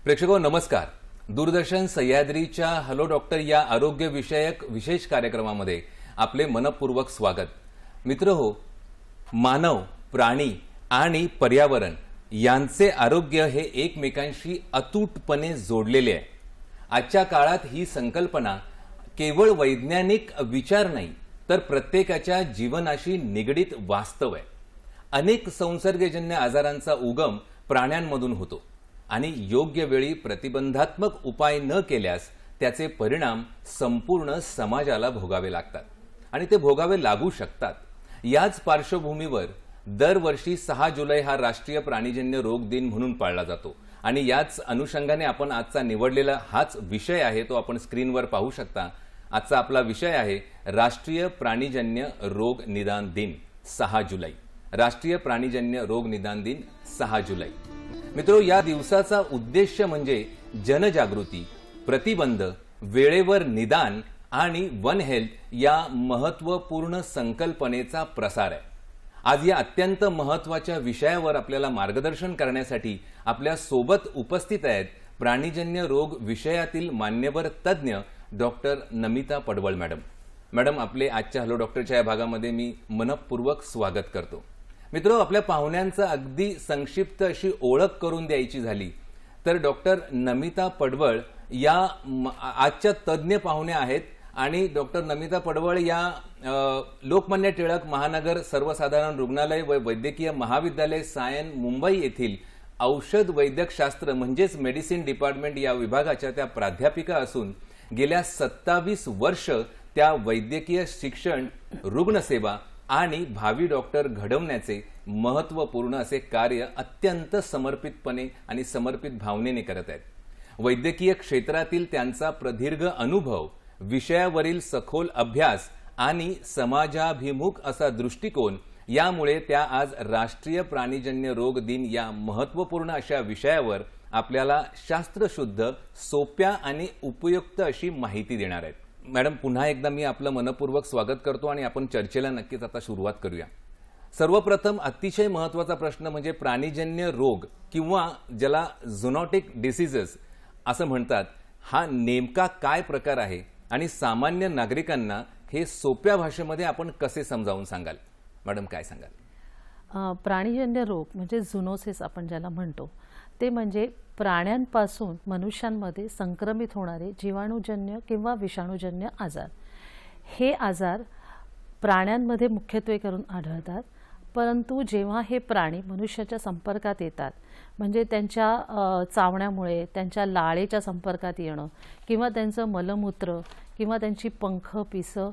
प्रेक्षको नमस्कार. दूरदर्शन सह्याद्रीच्या hello doctor या आरोग्य विषयक विशेष कार्यक्रमामध्ये आपले मनपूर्वक स्वागत. मित्रहो, मानव, प्राणी आणि पर्यावरण यांचे आरोग्य हे एकमेकांशी अतूटपणे जोडलेले आहे. आजच्या काळात ही संकल्पना केवळ वैज्ञानिक विचार नाही तर प्रत्येकाच्या जीवनाशी निगडित वास्तव आहे. अनेक संसर्गजन्य आजारांचा उगम प्राण्यांमधून होतो आणि योग्य वेळी प्रतिबंधात्मक उपाय न केल्यास त्याचे परिणाम संपूर्ण समाजाला भोगावे लागतात आणि ते भोगावे लागू शकतात. याच पार्श्वभूमीवर दरवर्षी 6 जुलै हा राष्ट्रीय प्राणीजन्य रोग दिन म्हणून पाळला जातो आणि याच अनुषंगाने आपण आजचा निवडलेला हाच विषय आहे तो आपण स्क्रीनवर पाहू शकता. आजचा आपला विषय आहे राष्ट्रीय प्राणीजन्य रोग निदान दिन 6 जुलै. राष्ट्रीय प्राणीजन्य रोग निदान दिन 6 जुलै. मित्रो, या दिवसाचा उद्देश म्हणजे जनजागृती, प्रतिबंध, वेळेवर निदान आणि वन हेल्थ या महत्त्वपूर्ण संकल्पनेचा प्रसार आहे. आज या अत्यंत महत्त्वाच्या विषयावर आपल्याला मार्गदर्शन करण्यासाठी आपल्या सोबत उपस्थित आहेत प्राणीजन्य रोग विषयातील मान्यवर तज्ज्ञ डॉक्टर नमिता पडवळ मॅडम. मॅडम, आपले आजच्या हॅलो डॉक्टरच्या या भागामध्ये मी मनपूर्वक स्वागत करतो. मित्रो, आपल्या पाहुण्यांचं अगदी संक्षिप्त अशी ओळख करून द्यायची झाली तर डॉक्टर नमिता पडवळ या आजच्या तज्ज्ञ पाहुण्या आहेत आणि डॉक्टर नमिता पडवळ या लोकमान्य टिळक महानगर सर्वसाधारण रुग्णालय व वैद्यकीय महाविद्यालय सायन मुंबई येथील औषध वैद्यकशास्त्र म्हणजेच मेडिसिन डिपार्टमेंट या विभागाच्या त्या प्राध्यापिका असून गेल्या 27 वर्ष त्या वैद्यकीय शिक्षण, रुग्णसेवा आणि भावी डॉक्टर घडवण्याचे महत्त्वपूर्ण असे कार्य अत्यंत समर्पितपणे आणि समर्पित भावनेने करत आहेत. वैद्यकीय क्षेत्रातील त्यांचा प्रदीर्घ अनुभव, विषयावरील सखोल अभ्यास आणि समाजाभिमुख असा दृष्टिकोन यामुळे त्या आज राष्ट्रीय प्राणीजन्य रोग दिन या महत्त्वपूर्ण अशा विषयावर आपल्याला शास्त्रशुद्ध, सोप्या आणि उपयुक्त अशी माहिती देणार आहेत. मॅडम, पुन्हा एकदा मी आपलं मनपूर्वक स्वागत करतो आणि आपण चर्चेला नक्कीच आता सुरुवात करूया. सर्वप्रथम अतिशय महत्त्वाचा प्रश्न म्हणजे प्राणीजन्य रोग किंवा ज्याला झुनोटिक डिसीजेस असं म्हणतात, हा नेमका काय प्रकार आहे आणि सामान्य नागरिकांना हे सोप्या भाषेमध्ये आपण कसे समजावून सांगाल? मॅडम, काय सांगाल? प्राणीजन्य रोग म्हणजे झुनोसिस आपण ज्याला म्हणतो ते म्हणजे प्राण्यांपासून मनुष्यांमध्ये संक्रमित होणारे जीवाणूजन्य किंवा विषाणूजन्य आजार. हे आजार प्राण्यांमध्ये मुख्यत्वे करून आढळतात, परंतु जेव्हा हे प्राणी मनुष्याच्या संपर्कात येतात म्हणजे त्यांच्या चावण्यामुळे, त्यांच्या लाळेच्या संपर्कात येणं किंवा त्यांचं मलमूत्र किंवा त्यांची पंख, पिसं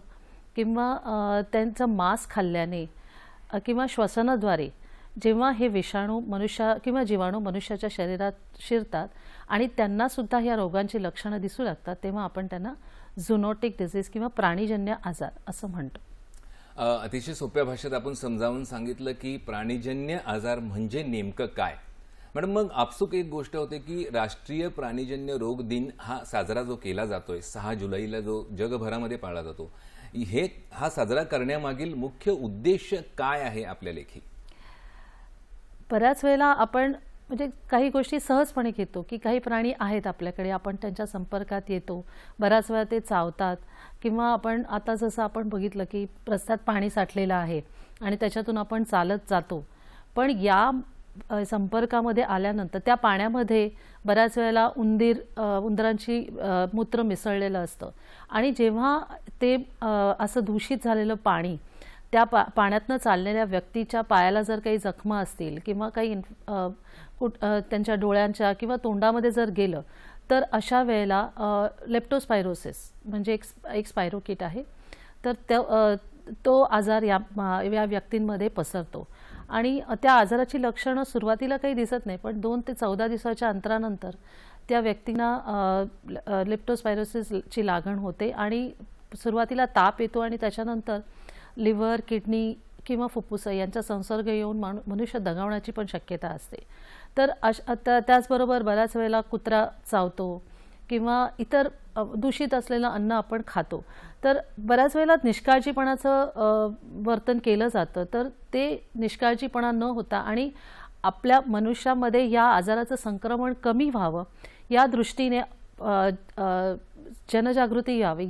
किंवा त्यांचं मांस खाल्ल्याने किंवा श्वसनाद्वारे जेव्हा हे विषाणू किंवा जीवाणू मनुष्याच्या शरीरात शिरतात आणि त्यांना सुद्धा या रोगांची लक्षणं दिसू लागतात, तेव्हा आपण त्यांना झुनोटिक डिसीज किंवा प्राणीजन्य आजार असं म्हणतो. अतिशय सोप्या भाषेत आपण समजावून सांगितलं की प्राणीजन्य आजार म्हणजे नेमकं काय. मॅडम, मग आपसूक एक गोष्ट होते की राष्ट्रीय प्राणीजन्य रोग दिन हा साजरा जो केला जातोय 6 जुलैला, जो जगभरामध्ये पाळला जातो, हा साजरा करण्यामागील मुख्य उद्देश काय आहे आपल्या लेखी? बऱ्याच वेळेला आपण म्हणजे काही गोष्टी सहजपणे घेतो की काही प्राणी आहेत आपल्याकडे, आपण त्यांच्या संपर्कात येतो, बऱ्याच वेळा ते चावतात किंवा आपण आता जसं आपण बघितलं की रस्त्यात पाणी साठलेलं आहे आणि त्याच्यातून आपण चालत जातो, पण या संपर्कामध्ये आल्यानंतर त्या पाण्यामध्ये बऱ्याच वेळेला उंदरांची मूत्र मिसळलेलं असतं आणि जेव्हा ते असं दूषित झालेलं पाणी त्या पाण्यातनं चाललेल्या व्यक्तीच्या पायाला जर काही जखमा असतील किंवा काही त्यांच्या डोळ्यांच्या किंवा तोंडामध्ये जर गेलं तर अशा वेळेला लेप्टोस्पायरोसिस म्हणजे एक स्पायरोकिट आहे, तर तो आजार या व्यक्तींमध्ये पसरतो आणि त्या आजाराची लक्षणं सुरुवातीला काही दिसत नाही, पण 2 ते 14 दिवसाच्या अंतरानंतर त्या व्यक्तींना लेप्टोस्पायरोसिसची लागण होते आणि सुरुवातीला ताप येतो आणि त्याच्यानंतर लिव्हर, किडनी किंवा फुफ्फुस यांचा संसर्ग येऊन मनुष्य दगावण्याची पण शक्यता असते. तर त्याचबरोबर बऱ्याच वेळेला कुत्रा चावतो किंवा इतर दूषित असलेलं अन्न आपण खातो, तर बऱ्याच वेळेला निष्काळजीपणाचं वर्तन केलं जातं. तर ते निष्काळजीपणा न होता आणि आपल्या मनुष्यामध्ये या आजाराचं संक्रमण कमी व्हावं या दृष्टीने जनजागृती यावी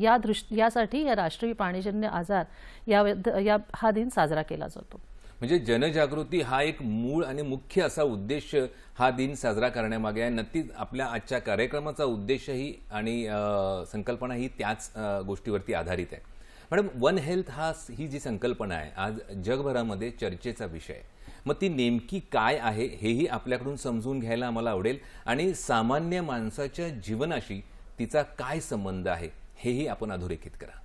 यासाठी या राष्ट्रीय प्राणीजन्य आजार हा दिन साजरा केला जातो. म्हणजे जनजागृती हा एक मूळ आणि मुख्य असा उद्देश हा दिन साजरा करण्यामागे आहे. नक्कीच आपल्या आजच्या कार्यक्रमाचा उद्देशही आणि संकल्पना ही त्याच गोष्टीवरती आधारित आहे. मॅडम, वन हेल्थ ही जी संकल्पना आहे आज जगभरामध्ये चर्चेचा विषय आहे. मग ती नेमकी काय आहे हेही आपल्याकडून समजून घ्यायला आम्हाला आवडेल आणि सामान्य माणसाच्या जीवनाशी तिचा काय संबंध आहे हेही आपण अधोरेखित करा.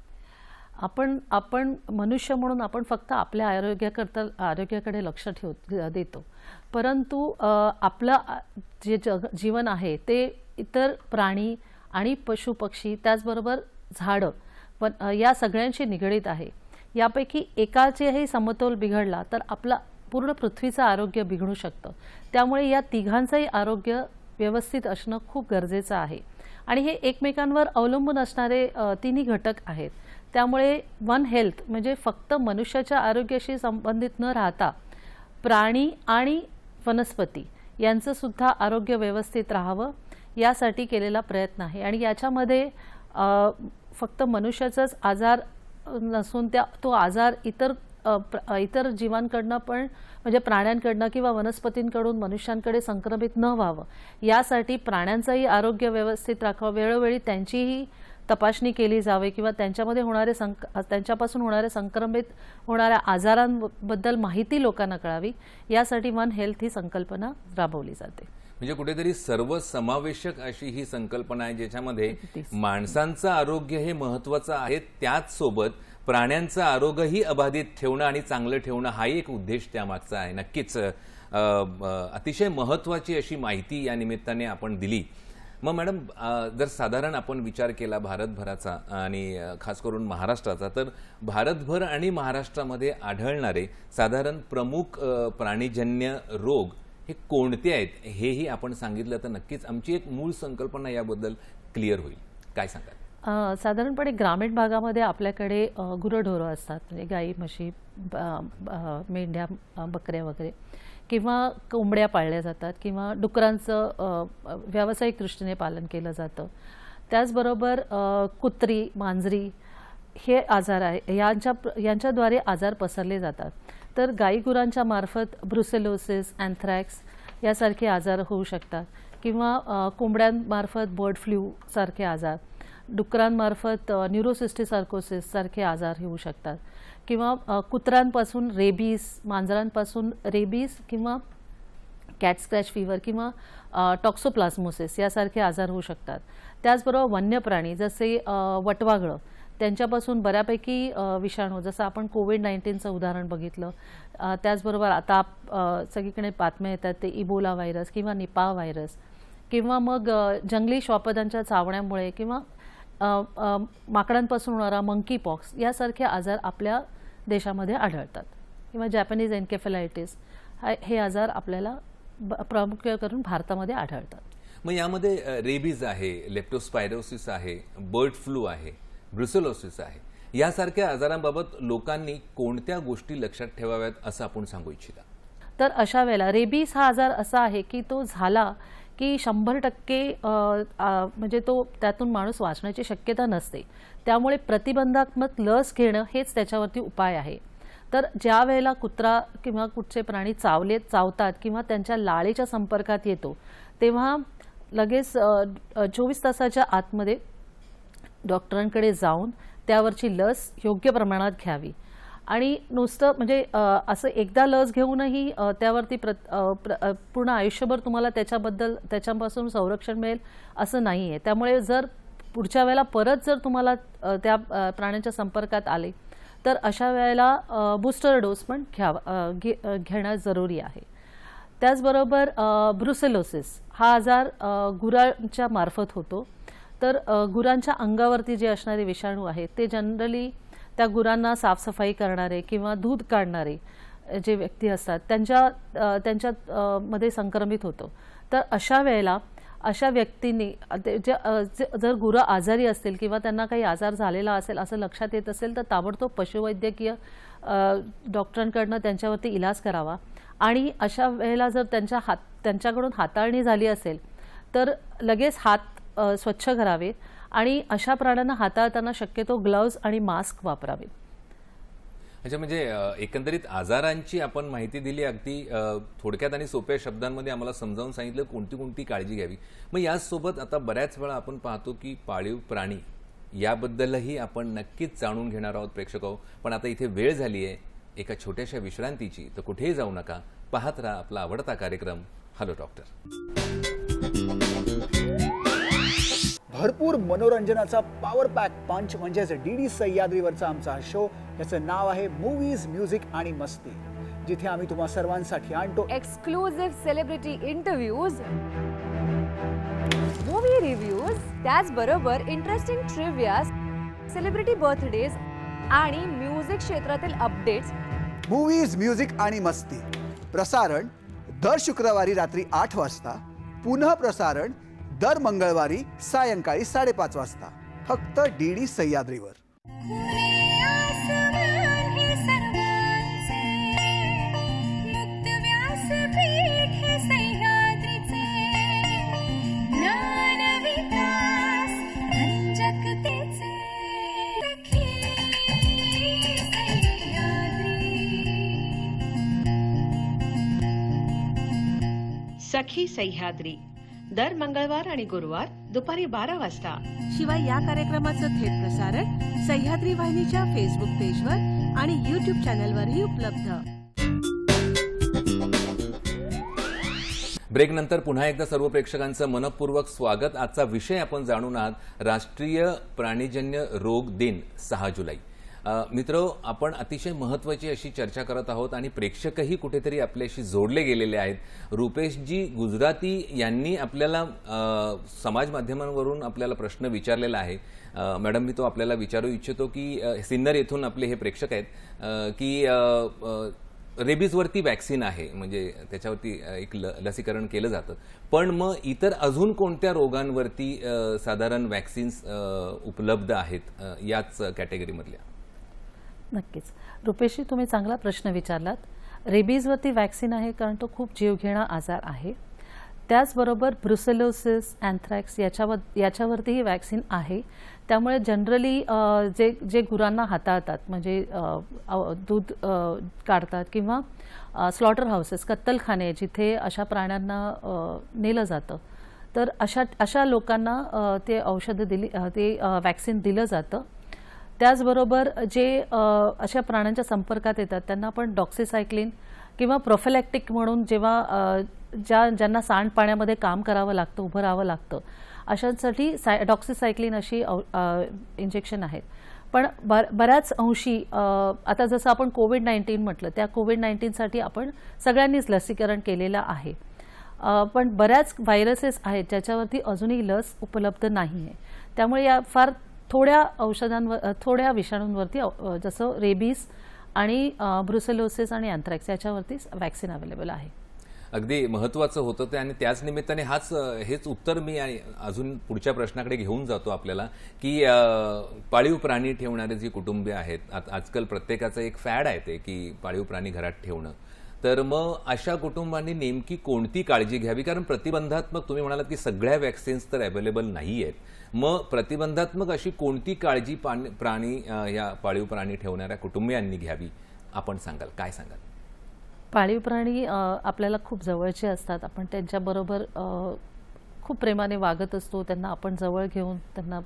आपण मनुष्य म्हणून आपण फक्त आपल्या आरोग्याकडे लक्ष देतो, परंतु आपलं जे जीवन आहे ते इतर प्राणी आणि पशु पक्षी त्याचबरोबर झाडं या सगळ्यांशी निगडीत आहे. यापैकी एकाचेही समतोल बिघडला तर आपला पूर्ण पृथ्वीचं आरोग्य बिघडू शकतं. त्यामुळे या तिघांचंही आरोग्य व्यवस्थित असणं खूप गरजेचं आहे आणि हे एकमेकांवर अवलंबून असणारे तिन्ही घटक आहेत. त्यामुळे वन हेल्थ म्हणजे फक्त मनुष्याच्या आरोग्याशी संबंधित न राहता प्राणी आणि वनस्पती यांचं सुद्धा आरोग्य व्यवस्थित राहावं यासाठी केलेला प्रयत्न आहे. आणि याच्यामध्ये फक्त मनुष्याचाच आजार नसून तो आजार इतर जीवांकडनं पण म्हणजे प्राण्यांकडनं किंवा वनस्पतींकडून मनुष्यांकडे संक्रमित न व्हावं यासाठी प्राण्यांचंही आरोग्य व्यवस्थित राखावं, वेळोवेळी त्यांचीही तपासणी केली जावी किंवा त्यांच्यापासून होणारे संक्रमित होणाऱ्या आजारांबद्दल माहिती लोकांना कळावी यासाठी वन हेल्थ ही संकल्पना राबवली जाते. म्हणजे कुठेतरी सर्वसमावेशक अशी ही संकल्पना आहे ज्याच्यामध्ये माणसांचं आरोग्य हे महत्त्वाचं आहे, त्याच सोबत प्राण्यांचं आरोग्यही अबाधित ठेवणं आणि चांगलं ठेवणं हाही एक उद्देश त्यामागचा आहे. नक्कीच अतिशय महत्त्वाची अशी माहिती या निमित्ताने आपण दिली. मग मॅडम, जर साधारण आपण विचार केला भारतभराचा आणि खास करून महाराष्ट्राचा, तर भारतभर आणि महाराष्ट्रामध्ये आढळणारे साधारण प्रमुख प्राणीजन्य रोग हे कोणते आहेत हेही आपण सांगितलं तर नक्कीच आमची एक मूळ संकल्पना याबद्दल क्लिअर होईल. काय सांगाल? साधारणपणे ग्रामीण भागामध्ये आपल्याकडे गुरंढोरं असतात, म्हणजे गाई, म्हशी, मेंढ्या, बकऱ्या वगैरे किंवा कोंबड्या पाळल्या जातात किंवा डुकरांचं व्यावसायिक दृष्टीने पालन केलं जातं. त्याचबरोबर कुत्री, मांजरी हे आजार आहे यांच्याद्वारे आजार पसरले जातात. तर गाई गुरांच्या मार्फत ब्रुसेलोसिस, अँथ्रॅक्स यासारखे आजार होऊ शकतात किंवा कोंबड्यांमार्फत बर्ड फ्लू सारखे आजार, डुकरांमार्फत न्यूरोसिस्टिसार्कोसिस सारखे आजार होऊ शकतात किंवा कुत्र्यांपासून रेबीज, मांजरांपासून रेबीज किंवा कॅट स्क्रॅच फीवर किंवा टॉक्सोप्लाझमोसिस यासारखे आजार होऊ शकतात. त्याचबरोबर वन्य प्राणी जसे वटवाघळं त्यांच्यापासून बऱ्यापैकी विषाणू, जसं आपण कोविड-19चं उदाहरण बघितलं, त्याचबरोबर आता सगळीकडे बातम्या येतात ते इबोला व्हायरस किंवा निपाह व्हायरस किंवा मग जंगली श्वापदांच्या चावण्यामुळे किंवा माकडांपासून होणारा मंकी पॉक्स यासारखे आजार आपल्या देशामध्ये आढळतात किंवा जॅपनीज एन्केफेलायटिस हे आजार आपल्याला प्रामुख्याने करून भारतामध्ये आढळतात. मग यामध्ये रेबीज आहे, लेप्टोस्पायरोसिस आहे, बर्ड फ्लू आहे, ब्रुसेलोसिस आहे, यासारख्या आजारांबाबत लोकांनी कोणत्या गोष्टी लक्षात ठेवाव्यात असं आपण सांगू इच्छिता? तर अशा वेळेला रेबीज हा आजार असा आहे की तो झाला की 100% म्हणजे त्यातून माणूस वाचण्याची शक्यता नसते. त्यामुळे प्रतिबंधात्मक लस घेणं हेच त्याच्यावरती उपाय आहे. तर ज्या वेळेला कुत्रा किंवा कुठचे प्राणी चावतात किंवा त्यांच्या लाळेच्या संपर्कात येतो तेव्हा लगेच 24 तासाच्या आतमध्ये डॉक्टरांकडे जाऊन त्यावरची लस योग्य प्रमाणात घ्यावी. आणि नुसतं म्हणजे असं एकदा लस घेऊनही त्यावरती पूर्ण आयुष्यभर तुम्हाला त्याच्यापासून संरक्षण मिळेल असं नाही आहे. त्यामुळे जर पुढच्या वेळेला परत जर तुम्हाला त्या प्राण्यांच्या संपर्कात आले तर अशा वेळेला बूस्टर डोस पण घेणं जरुरी आहे. त्याचबरोबर ब्रुसेलोसिस हा आजार गुरांच्या मार्फत होतो. तर गुरांच्या अंगावरती जे असणारे विषाणू आहेत ते जनरली त्या गुरांना साफसफाई करणारे किंवा दूध काढणारे जे व्यक्ती असतात त्यांच्यात मध्ये संक्रमित होतो. तर अशा वेळेला अशा व्यक्तींनी जर गुरं आजारी असतील किंवा त्यांना काही आजार झालेला असेल असं लक्षात येत असेल तर ताबडतोब पशुवैद्यकीय डॉक्टरांकडनं त्यांच्यावरती इलाज करावा. आणि अशा वेळेला जर त्यांच्याकडून हाताळणी झाली असेल तर लगेच हात स्वच्छ करावे आणि अशा प्राण्यांना हाताळताना शक्यतो ग्लोव्ज आणि मास्क वापरावे. अच्छा, म्हणजे एकंदरीत आजारांची आपण माहिती दिली, अगदी थोडक्यात आणि सोप्या शब्दांमध्ये आम्हाला समजावून सांगितलं कोणती कोणती काळजी घ्यावी. मग याचसोबत आता बऱ्याच वेळा आपण पाहतो की पाळीव प्राणी याबद्दलही आपण नक्कीच जाणून घेणार आहोत प्रेक्षक. पण आता इथे वेळ झाली आहे एका छोट्याशा विश्रांतीची, तर कुठेही जाऊ नका, पाहत राहा आपला आवडता कार्यक्रम हॅलो डॉक्टर. भरपूर मनोरंजनाचा पॉवर पॅक पंच म्हणजेच डीडी सह्याद्रीवरचा आमचा हा शो. याचं नाव आहे मूवीज म्युझिक आणि मस्ती, जिथे आम्ही तुम्हा सर्वांसाठी आणतो exclusive celebrity interviews, movie reviews, त्याचबरोबर इंटरेस्टिंग ट्रिव्हिया, सेलिब्रिटी बर्थडेज आणि म्युझिक क्षेत्रातील अपडेट्स. मूवीज म्युझिक आणि मस्ती प्रसारण दर शुक्रवारी रात्री 8 वाजता, पुनः प्रसारण दर मंगळवारी सायंकाळी 5:30 वाजता, फक्त डीडी सह्याद्रीवर. सखी सह्याद्री दर मंगळवार आणि गुरुवार दुपारी 12 वाजता. शिवाय या कार्यक्रमाचं थेट प्रसारण सह्याद्री वाहिनीच्या फेसबुक पेजवर आणि YouTube चॅनलवरही उपलब्ध. ब्रेक नंतर पुन्हा एकदा सर्व प्रेक्षकांचं मनपूर्वक स्वागत. आजचा विषय आपण जाणून आहात राष्ट्रीय प्राणीजन्य रोग दिन 6 जुलै. मित्र, आपण अतिशय महत्त्वाची अशी चर्चा करत आहोत आणि प्रेक्षकही कुठेतरी आपल्याशी जोडले गेलेले आहेत. रुपेशजी गुजराती यांनी आपल्याला समाज माध्यमांवरून आपल्याला प्रश्न विचारलेला आहे. मॅडम, मी तो आपल्याला विचारू इच्छितो की सिन्नर येथून आपले हे प्रेक्षक आहेत की रेबीजवरती वॅक्सिन आहे, म्हणजे त्याच्यावरती एक लसीकरण केलं जातं, पण मग इतर अजून कोणत्या रोगांवरती साधारण वॅक्सिन्स उपलब्ध आहेत याच कॅटेगरीमधल्या? नक्कीच रुपेशजी, तुम्ही चांगला प्रश्न विचारलात. रेबीजवरती वॅक्सिन आहे कारण तो खूप जीवघेणा आजार आहे. त्याचबरोबर ब्रुसेलोसिस, अँथ्रॅक्स याच्यावरतीही वॅक्सिन आहे. त्यामुळे जनरली जे गुरांना हाताळतात, म्हणजे दूध काढतात किंवा स्लॉटर हाऊसेस, कत्तलखाने जिथे अशा प्राण्यांना नेलं जातं, तर अशा लोकांना ते ते वॅक्सिन दिलं जातं. त्याचबरोबर जे अशा प्राण्यांच्या संपर्कात येतात त्यांना आपण डॉक्सिसायक्लिन किंवा प्रोफिलॅक्टिक म्हणून जेव्हा ज्यांना सांडपाण्यामध्ये काम करावं लागतं, उभं राहावं लागतं, अशांसाठी डॉक्सिसायक्लिन अशी इंजेक्शन आहेत. पण बऱ्याच अंशी आता जसं आपण कोविड-19 म्हटलं, त्या कोविड-19साठी आपण सगळ्यांनीच लसीकरण केलेलं आहे. पण बऱ्याच व्हायरसेस आहेत ज्याच्यावरती अजूनही लस उपलब्ध नाही आहे. त्यामुळे या फार थोड्या विषाणूंवरती जसं रेबीज आणि ब्रुसेलोसिस आणि अँथ्रॅक्स याच्यावरती वॅक्सिन अवेलेबल आहे. अगदी महत्त्वाचं होतं ते, आणि त्याच निमित्ताने हेच उत्तर मी अजून पुढच्या प्रश्नाकडे घेऊन जातो आपल्याला, की पाळीव प्राणी ठेवणारे जी कुटुंबे आहेत, आजकाल प्रत्येकाचं एक फॅड आहे ते की पाळीव प्राणी घरात ठेवणं. तर मग अशा कुटुंबांनी नेमकी कोणती काळजी घ्यावी? कारण प्रतिबंधात्मक तुम्ही म्हणालात की सगळ्या वॅक्सिन्स तर अवेलेबल नाही आहेत. मग प्रतिबंधात्मक अशी कोणती काळजी या पाळीव प्राणी ठेवणाऱ्या कुटुंबियांनी घ्यावी, आपण सांगाल? काय सांगाल? पाळीव प्राणी आपल्याला खूप जवळचे असतात. आपण त्यांच्याबरोबर खूप प्रेमाने वागत असतो. त्यांना आपण जवळ घेऊन त्यांना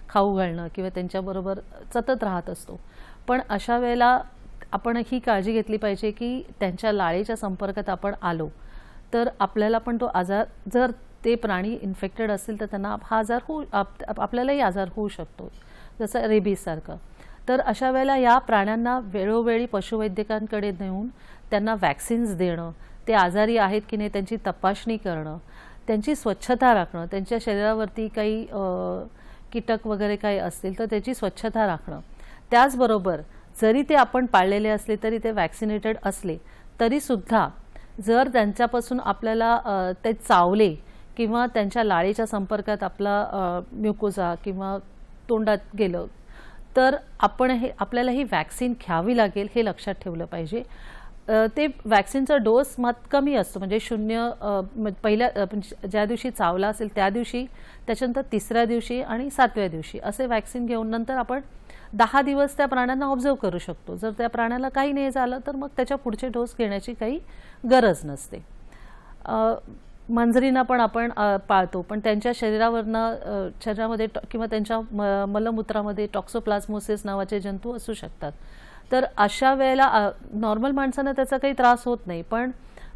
खाऊ घालणं किंवा त्यांच्याबरोबर सतत राहत असतो. पण अशा वेळेला आपण ही काळजी घेतली पाहिजे की त्यांच्या लाळेच्या संपर्कात आपण आलो तर आपल्याला पण तो आजार, जर ते प्राणी इन्फेक्टेड असतील तर त्यांना हा आजार आपल्यालाही आजार होऊ शकतो, जसं रेबीजसारखं. तर अशा वेळेला या प्राण्यांना वेळोवेळी पशुवैद्यकांकडे नेऊन त्यांना वॅक्सिन्स देणं, ते आजारी आहेत की नाही त्यांची तपासणी करणं, त्यांची स्वच्छता राखणं, त्यांच्या शरीरावरती काही कीटक वगैरे काही असतील तर त्याची स्वच्छता राखणं. त्याचबरोबर जरी ते आपण पाळलेले असले तरी ते वॅक्सिनेटेड असले तरीसुद्धा जर त्यांच्यापासून आपल्याला ते चावले किंवा त्यांच्या लाळेच्या संपर्कात आपला म्युकोजा किंवा तोंडात गेलं तर आपल्याला ही वॅक्सिन घ्यावी लागेल हे लक्षात ठेवलं पाहिजे. ते वॅक्सिनचा डोस मात्र कमी असतो, म्हणजे पहिल्या ज्या दिवशी चावला असेल त्या दिवशी, त्याच्यानंतर 3ऱ्या दिवशी आणि 7व्या दिवशी असे वॅक्सिन घेऊन नंतर आपण 10 दिवस त्या प्राण्यांना ऑब्झर्व करू शकतो. जर त्या प्राण्याला काही नाही झालं तर मग त्याच्या पुढचे डोस घेण्याची काही गरज नसते. मांजरींना पण आपण पाळतो, पण त्यांच्या शरीरामध्ये किंवा त्यांच्या मलमूत्रामध्ये टॉक्सोप्लाझ्मोसिस नावाचे जंतू असू शकतात. तर अशा वेळेला नॉर्मल माणसांना त्याचा काही त्रास होत नाही, पण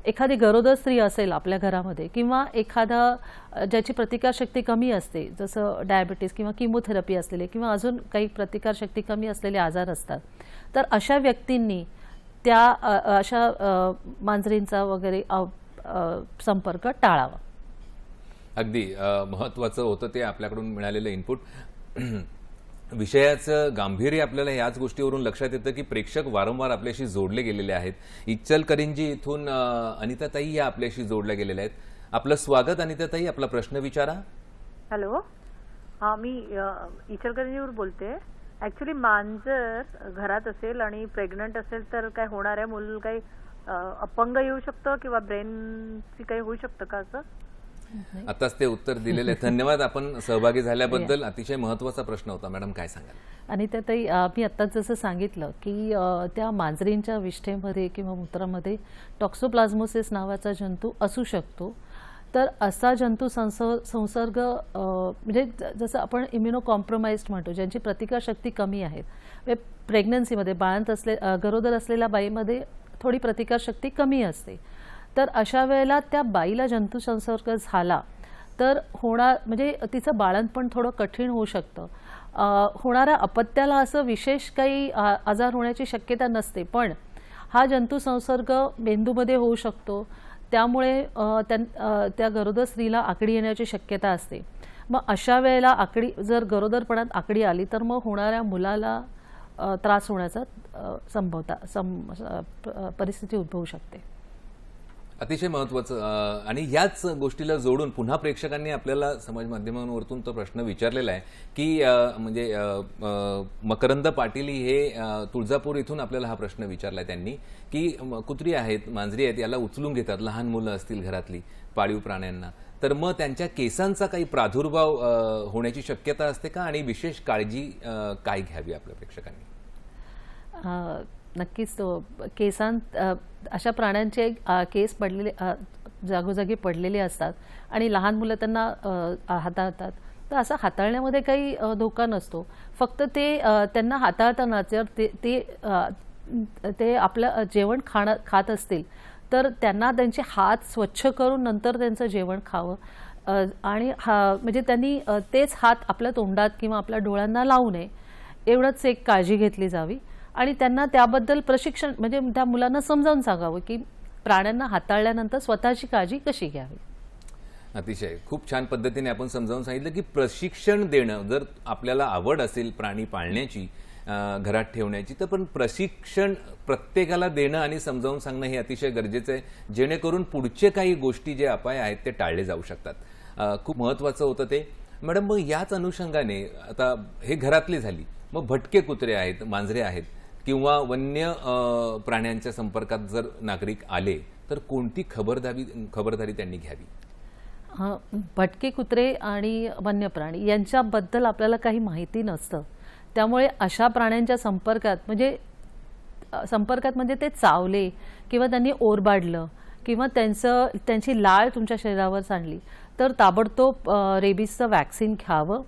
एखादी गरोदर स्त्री असेल आपल्या घरामध्ये किंवा एखादा ज्याची प्रतिकारशक्ती कमी असते, जसं डायबिटीस किंवा किमोथेरपी असलेले किंवा अजून काही प्रतिकारशक्ती कमी असलेले आजार असतात, तर अशा व्यक्तींनी त्या अशा मांजरींचा वगैरे संपर्क टाळावा. अगदी महत्त्वाचं होतं ते आपल्याकडून मिळालेलं इनपुट. विषयाचं गांभीर्य आपल्याला याच गोष्टीवरून लक्षात येतं की प्रेक्षक वारंवार आपल्याशी जोडले गेलेले आहेत. इचलकरंजी इथून अनिताताई या आपल्याशी जोडल्या गेलेल्या आहेत. आपलं स्वागत अनिताताई, आपला प्रश्न विचारा. हॅलो, हां, मी इचलकरंजीवरून बोलते. ॲक्च्युली मांजर घरात असेल आणि प्रेग्नंट असेल तर काय होणार आहे? मूल काही अपंग येऊ शकतं किंवा ब्रेनची काही होऊ शकतं का असं? आताच ते उत्तर दिलेलं आहे. धन्यवाद आपण सहभागी झाल्याबद्दल. अतिशय महत्त्वाचा प्रश्न होता. मॅडम काय सांगाल? आणि त्यातही मी आत्ताच जसं सांगितलं की त्या मांजरींच्या विष्ठेमध्ये किंवा मूत्रामध्ये टॉक्सोप्लाझ्मोसिस नावाचा जंतू असू शकतो. तर असा जंतू संसर्ग म्हणजे जसं आपण इम्युनो कॉम्प्रोमाइज्ड म्हणतो, ज्यांची प्रतिकारशक्ती कमी आहे, म्हणजे प्रेग्नन्सीमध्ये गरोदर असलेल्या बाईमध्ये थोडी प्रतिकारशक्ती कमी असते, तर अशा वेळेला त्या बाईला जंतू संसर्ग झाला तर म्हणजे तिचं बाळंतपण थोडं कठीण होऊ शकतं. होणाऱ्या अपत्याला असं विशेष काही आजार होण्याची शक्यता नसते, पण हा जंतू संसर्ग मेंदूमध्ये होऊ शकतो. त्यामुळे त्या गरोदर स्त्रीला आकडी येण्याची शक्यता असते. मग अशा वेळेला जर गरोदरपणात आकडी आली तर मग होणाऱ्या मुलाला त्रास होण्याचा परिस्थिती उद्भवू शकते. अतिशय महत्त्वाचं. आणि याच गोष्टीला जोडून पुन्हा प्रेक्षकांनी आपल्याला समाज माध्यमांवरतून तो प्रश्न विचारलेला आहे की म्हणजे मकरंद पाटील हे तुळजापूर इथून आपल्याला हा प्रश्न विचारलाय त्यांनी की कुत्री आहेत, मांजरी आहेत, याला उचलून घेतात लहान मुलं असतील घरातली पाळीव प्राण्यांना, तर मग त्यांच्या केसांचा काही प्रादुर्भाव होण्याची शक्यता असते का आणि विशेष काळजी काय घ्यावी आपल्या प्रेक्षकांनी? नक्कीच. अशा प्राण्यांचे केस जागोजागी पडलेले असतात आणि लहान मुलं त्यांना हाताळतात, तर असं हाताळण्यामध्ये काही धोका नसतो. फक्त ते त्यांना हाताळताना जर ते आपलं जेवण खात असतील तर त्यांना त्यांचे हात स्वच्छ करून नंतर त्यांचं जेवण खावं आणि म्हणजे त्यांनी तेच हात आपल्या तोंडात किंवा आपल्या डोळ्यांना लावू नये, एवढंच एक काळजी घेतली जावी. आणि त्यांना त्याबद्दल प्रशिक्षण म्हणजे त्या मुलांना समजावून सांगावं की प्राण्यांना हाताळल्यानंतर स्वतःची काळजी कशी घ्यावी. अतिशय खूप छान पद्धतीने आपण समजावून सांगितलं की प्रशिक्षण देणं, जर आपल्याला आवड असेल प्राणी पाळण्याची, घरात ठेवण्याची, तर पण प्रशिक्षण प्रत्येकाला देणं आणि समजावून सांगणं हे अतिशय गरजेचं आहे, जेणेकरून पुढचे काही गोष्टी जे अपाय आहेत ते टाळले जाऊ शकतात. खूप महत्त्वाचं होतं ते. मॅडम, मग याच अनुषंगाने आता हे घरातली झाली, मग भटके कुत्रे आहेत, मांजरे आहेत किंवा वन्य प्राण्यांच्या संपर्कात जर नागरिक आले तर कोणती खबरदारी त्यांनी घ्यावी? भटके कुत्रे आणि वन्य प्राणी यांच्याबद्दल आपल्याला काही माहिती नसतं, त्यामुळे अशा प्राण्यांच्या संपर्कात म्हणजे ते चावले किंवा त्यांनी ओरबाडलं किंवा त्यांची लाळ तुमच्या शरीरावर सांडली तर ताबडतोब रेबीजचं वॅक्सिन घ्यावं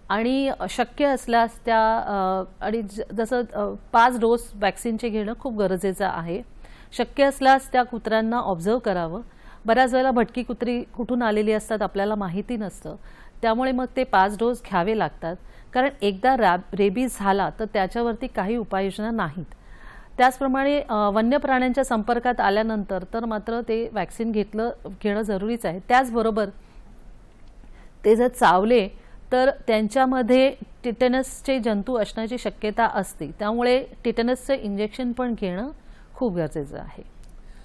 आणि शक्य असल्यास आणि जसं 5 डोस वॅक्सिनचे घेणं खूप गरजेचं आहे. शक्य असल्यास त्या कुत्र्यांना ऑब्झर्व करावं. बऱ्याच वेळेला भटकी कुत्री कुठून आलेली असतात आपल्याला माहिती नसतं, त्यामुळे मग ते 5 डोस घ्यावे लागतात, कारण एकदा रेबीज झाला तर त्याच्यावरती काही उपाययोजना नाहीत. त्याचप्रमाणे वन्य प्राण्यांच्या संपर्कात आल्यानंतर तर मात्र ते वॅक्सिन घेणं जरुरीच आहे. त्याचबरोबर ते जर चावले तर त्यांच्यामध्ये टिटेनसचे जंतू असण्याची शक्यता असते, त्यामुळे टिटेनसचं इंजेक्शन पण घेणं खूप गरजेचं आहे.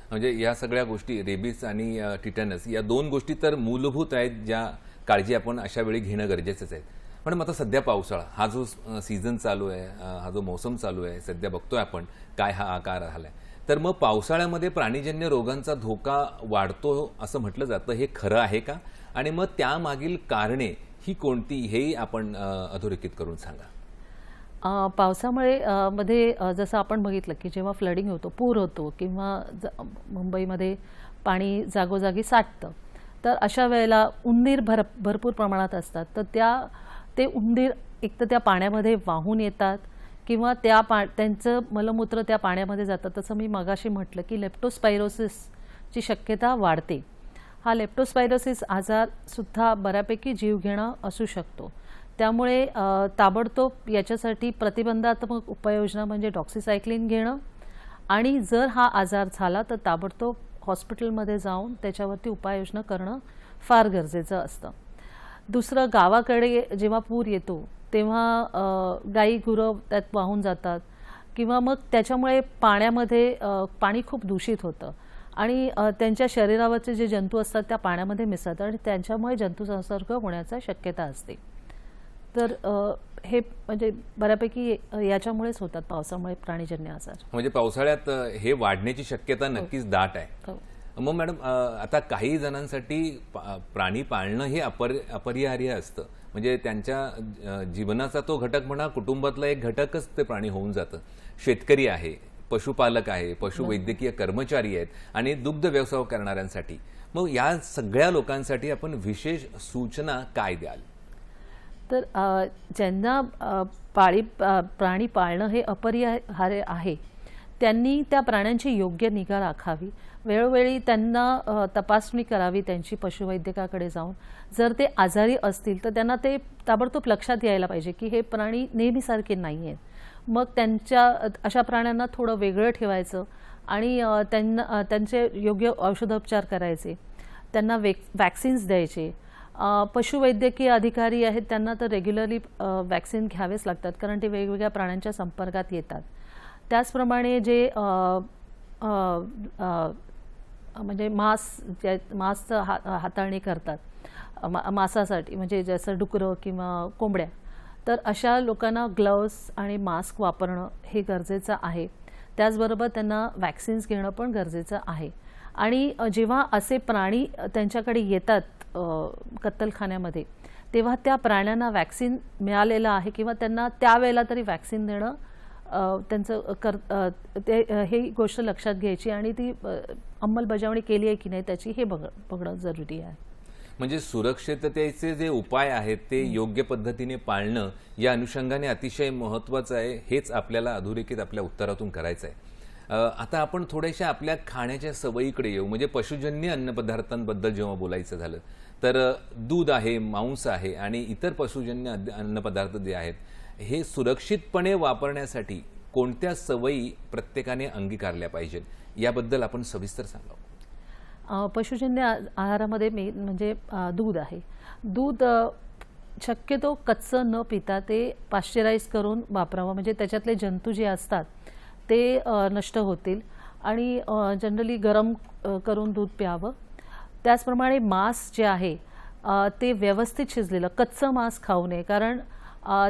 म्हणजे या सगळ्या गोष्टी रेबीज आणि टिटॅनस या 2 गोष्टी तर मूलभूत आहेत, ज्या काळजी आपण अशा वेळी घेणं गरजेचंच आहे. पण आता सध्या पावसाळा हा जो सीझन चालू आहे, हा जो मोसम चालू आहे, सध्या बघतोय आपण काय हा आकार झालाय, तर मग पावसाळ्यामध्ये प्राणीजन्य रोगांचा धोका वाढतो असं म्हटलं जातं, हे खरं आहे का? आणि मग त्यामागील कारणे ही कोणती, हेही आपण अधोरेखित करून सांगा. पावसामुळे जसं आपण बघितलं की जेव्हा फ्लडिंग होतो, पूर होतो किंवा मुंबईमध्ये पाणी जागोजागी साठतं, तर अशा वेळेला उंदीर भरपूर प्रमाणात असतात. तर ते उंदीर एक तर त्या पाण्यामध्ये वाहून येतात किंवा त्यांचं मलमूत्र त्या पाण्यामध्ये जातं. तसं मी मगाशी म्हटलं की लेप्टोस्पायरोसिसची शक्यता वाढते. हा लेप्टोस्पायरोसिस आजारसुद्धा बऱ्यापैकी जीवघेणा असू शकतो. त्यामुळे ताबडतोब याच्यासाठी प्रतिबंधात्मक उपाययोजना म्हणजे डॉक्सिसायक्लिन घेणं, आणि जर हा आजार झाला तर ताबडतोब हॉस्पिटलमध्ये जाऊन त्याच्यावरती उपाययोजना करणं फार गरजेचं असतं. दुसरं, गावाकडे जेव्हा पूर येतो तेव्हा गाई गुरं त्यात वाहून जातात किंवा मग त्याच्यामुळे पाणी खूप दूषित होतं आणि त्यांच्या शरीरावरचे जे जंतू असतात त्या पाण्यामध्ये मिसळतात आणि त्यांच्यामुळे जंतुसंसर्ग होण्याची शक्यता असते. तर हे म्हणजे बऱ्यापैकी याच्यामुळेच होतात पावसामुळे प्राणीजन्य आजार. म्हणजे पावसाळ्यात हे वाढण्याची शक्यता नक्कीच दाट आहे. मग मॅडम, आता काही जणांसाठी प्राणी पाळणं हे अपरिहार्य असतं, म्हणजे त्यांच्या जीवनाचा तो घटक म्हणा, कुटुंबातला एक घटकच ते प्राणी होऊन जातं. शेतकरी आहे, पशुपालक आहे, पशुवैद्यकीय कर्मचारी आहेत आणि दुग्ध व्यवसाय करणाऱ्यांसाठी, मग या सगळ्या लोकांसाठी आपण विशेष सूचना काय द्याल? तर ज्यांना प्राणी पाळणं हे अपरिहार्य आहे त्यांनी त्या प्राण्यांची योग्य निगा राखावी. वेळोवेळी त्यांना तपासणी करावी त्यांची पशुवैद्यकाकडे जाऊन. जर ते आजारी असतील तर त्यांना ते ताबडतोब लक्षात यायला पाहिजे की हे प्राणी नेहमीसारखे नाही आहेत. मग अशा प्राण्यांना थोडं वेगळं ठेवायचं आणि त्यांचे योग्य औषधोपचार करायचे, त्यांना वॅक्सिन्स द्यायचे. पशुवैद्यकीय अधिकारी आहेत त्यांना तर रेग्युलरली वॅक्सिन घ्यावेच लागतात, कारण ते वेगवेगळ्या प्राण्यांच्या संपर्कात येतात. त्याचप्रमाणे जे म्हणजे मांसचं हाताळणी करतात मांसासाठी, म्हणजे जसं डुकरं किंवा कोंबड्या, तर अशा लोकांना ग्लव्स आणि मास्क वापरणं हे गरजेचं आहे. त्याचबरोबर त्यांना वॅक्सिन्स घेणं पण गरजेचं आहे. आणि जेव्हा असे प्राणी त्यांच्याकडे येतात कत्तलखान्यामध्ये, तेव्हा त्या प्राण्यांना वॅक्सिन मिळालेलं आहे किंवा त्यांना त्यावेळेला तरी वॅक्सिन देणं ही गोष्ट लक्षात घ्यायची आणि ती अंमलबजावणी केली आहे की नाही त्याची हे बघणं जरुरी आहे. म्हणजे सुरक्षिततेचे जे उपाय आहेत ते योग्य पद्धतीने पाळणं या अनुषंगाने अतिशय महत्त्वाचं आहे. हेच आपल्याला अधोरेखित आपल्या उत्तरातून करायचं आहे. आता आपण थोड्याशा आपल्या खाण्याच्या सवयीकडे येऊ. म्हणजे पशुजन्य अन्नपदार्थांबद्दल जेव्हा बोलायचं झालं तर दूध आहे, मांस आहे आणि इतर पशुजन्य अन्नपदार्थ जे आहेत हे सुरक्षितपणे वापरण्यासाठी कोणत्या सवयी प्रत्येकाने अंगीकारल्या पाहिजेत याबद्दल आपण सविस्तर सांगावं. पशुजन्य आहारामध्ये म्हणजे दूध आहे. दूध शक्यतो कच्चं न पिता ते पाश्चराईज करून वापरावं, म्हणजे त्याच्यातले जंतू जे असतात ते नष्ट होतील आणि जनरली गरम करून दूध प्यावं. त्याचप्रमाणे मांस जे आहे ते व्यवस्थित शिजलेलं, कच्चं मांस खाऊ नये, कारण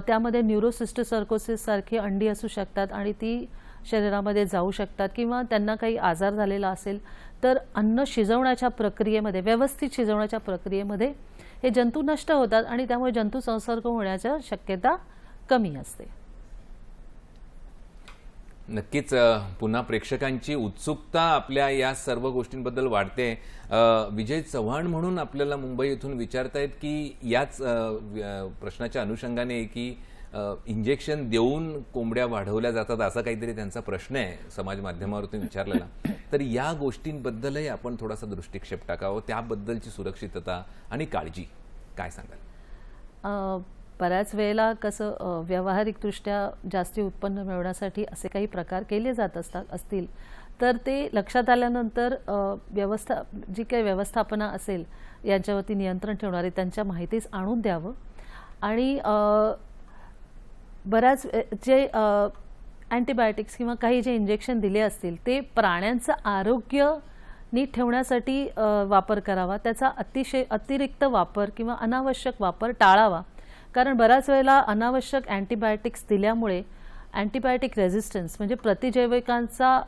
त्यामध्ये न्यूरोसिस्टोसर्कोसिस सारखी अंडी असू शकतात आणि ती शरीरामध्ये जाऊ शकतात किंवा त्यांना काही आजार झालेला असेल तर अन्न शिजवण्याच्या प्रक्रियेमध्ये, व्यवस्थित शिजवण्याच्या प्रक्रियेमध्ये हे जंतू नष्ट होतात आणि त्यामुळे जंतू संसर्ग होण्याची शक्यता कमी असते. नक्कीच पुन्हा प्रेक्षकांची उत्सुकता आपल्या या सर्व गोष्टींबद्दल वाढते. विजय चव्हाण म्हणून आपल्याला मुंबई येथून विचारतायत की याच प्रश्नाच्या अनुषंगाने की इंजेक्शन देऊन कोंबड्या वाढवल्या जातात असा काहीतरी त्यांचा प्रश्न आहे समाज माध्यमावरती विचारलेला. तर या गोष्टींबद्दलही आपण थोडासा दृष्टिक्षेप टाकावं, त्याबद्दलची सुरक्षितता आणि काळजी काय सांगाल? बऱ्याच वेळेला कसं व्यावहारिकदृष्ट्या जास्ती उत्पन्न मिळवण्यासाठी असे काही प्रकार केले जात असतील तर ते लक्षात आल्यानंतर जी काही व्यवस्थापना असेल यांच्यावरती नियंत्रण ठेवणारे त्यांच्या माहितीच आणून द्यावं. आणि बऱ्याच जे अँटीबायोटिक्स किंवा काही जे इंजेक्शन दिले असतील ते प्राण्यांचं आरोग्य नीट ठेवण्यासाठी वापर करावा. त्याचा अतिरिक्त वापर किंवा अनावश्यक वापर टाळावा. कारण बऱ्याच वेळेला अनावश्यक अँटीबायोटिक्स दिल्यामुळे अँटीबायोटिक रेझिस्टन्स म्हणजे प्रतिजैविकांचा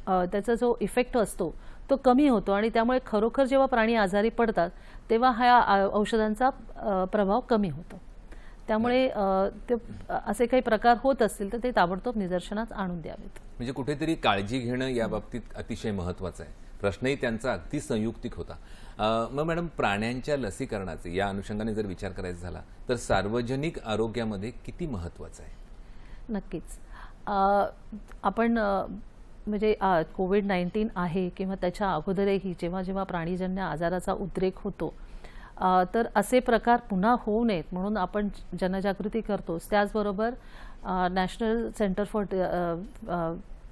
त्याचा जो इफेक्ट असतो तो कमी होतो आणि त्यामुळे खरोखर जेव्हा प्राणी आजारी पडतात तेव्हा ह्या औषधांचा प्रभाव कमी होतो. त्यामुळे ते असे काही प्रकार होत असतील तर ते ताबडतोब निदर्शनास आणून द्यावेत. म्हणजे कुठेतरी काळजी घेणं या बाबतीत अतिशय महत्त्वाचं आहे. प्रश्नही त्यांचा अगदी संयुक्तिक होता. मग मॅडम, प्राण्यांच्या लसीकरणाचे या अनुषंगाने जर विचार करायचा झाला तर सार्वजनिक आरोग्यामध्ये किती महत्त्वाचं आहे? नक्कीच. आपण म्हणजे कोविड-19 आहे किंवा त्याच्या अगोदरही जेव्हा जेव्हा प्राणीजन्य आजाराचा उद्रेक होतो तर असे प्रकार पुन्हा होऊ नयेत म्हणून आपण जनजागृती करतोच. त्याचबरोबर national centre for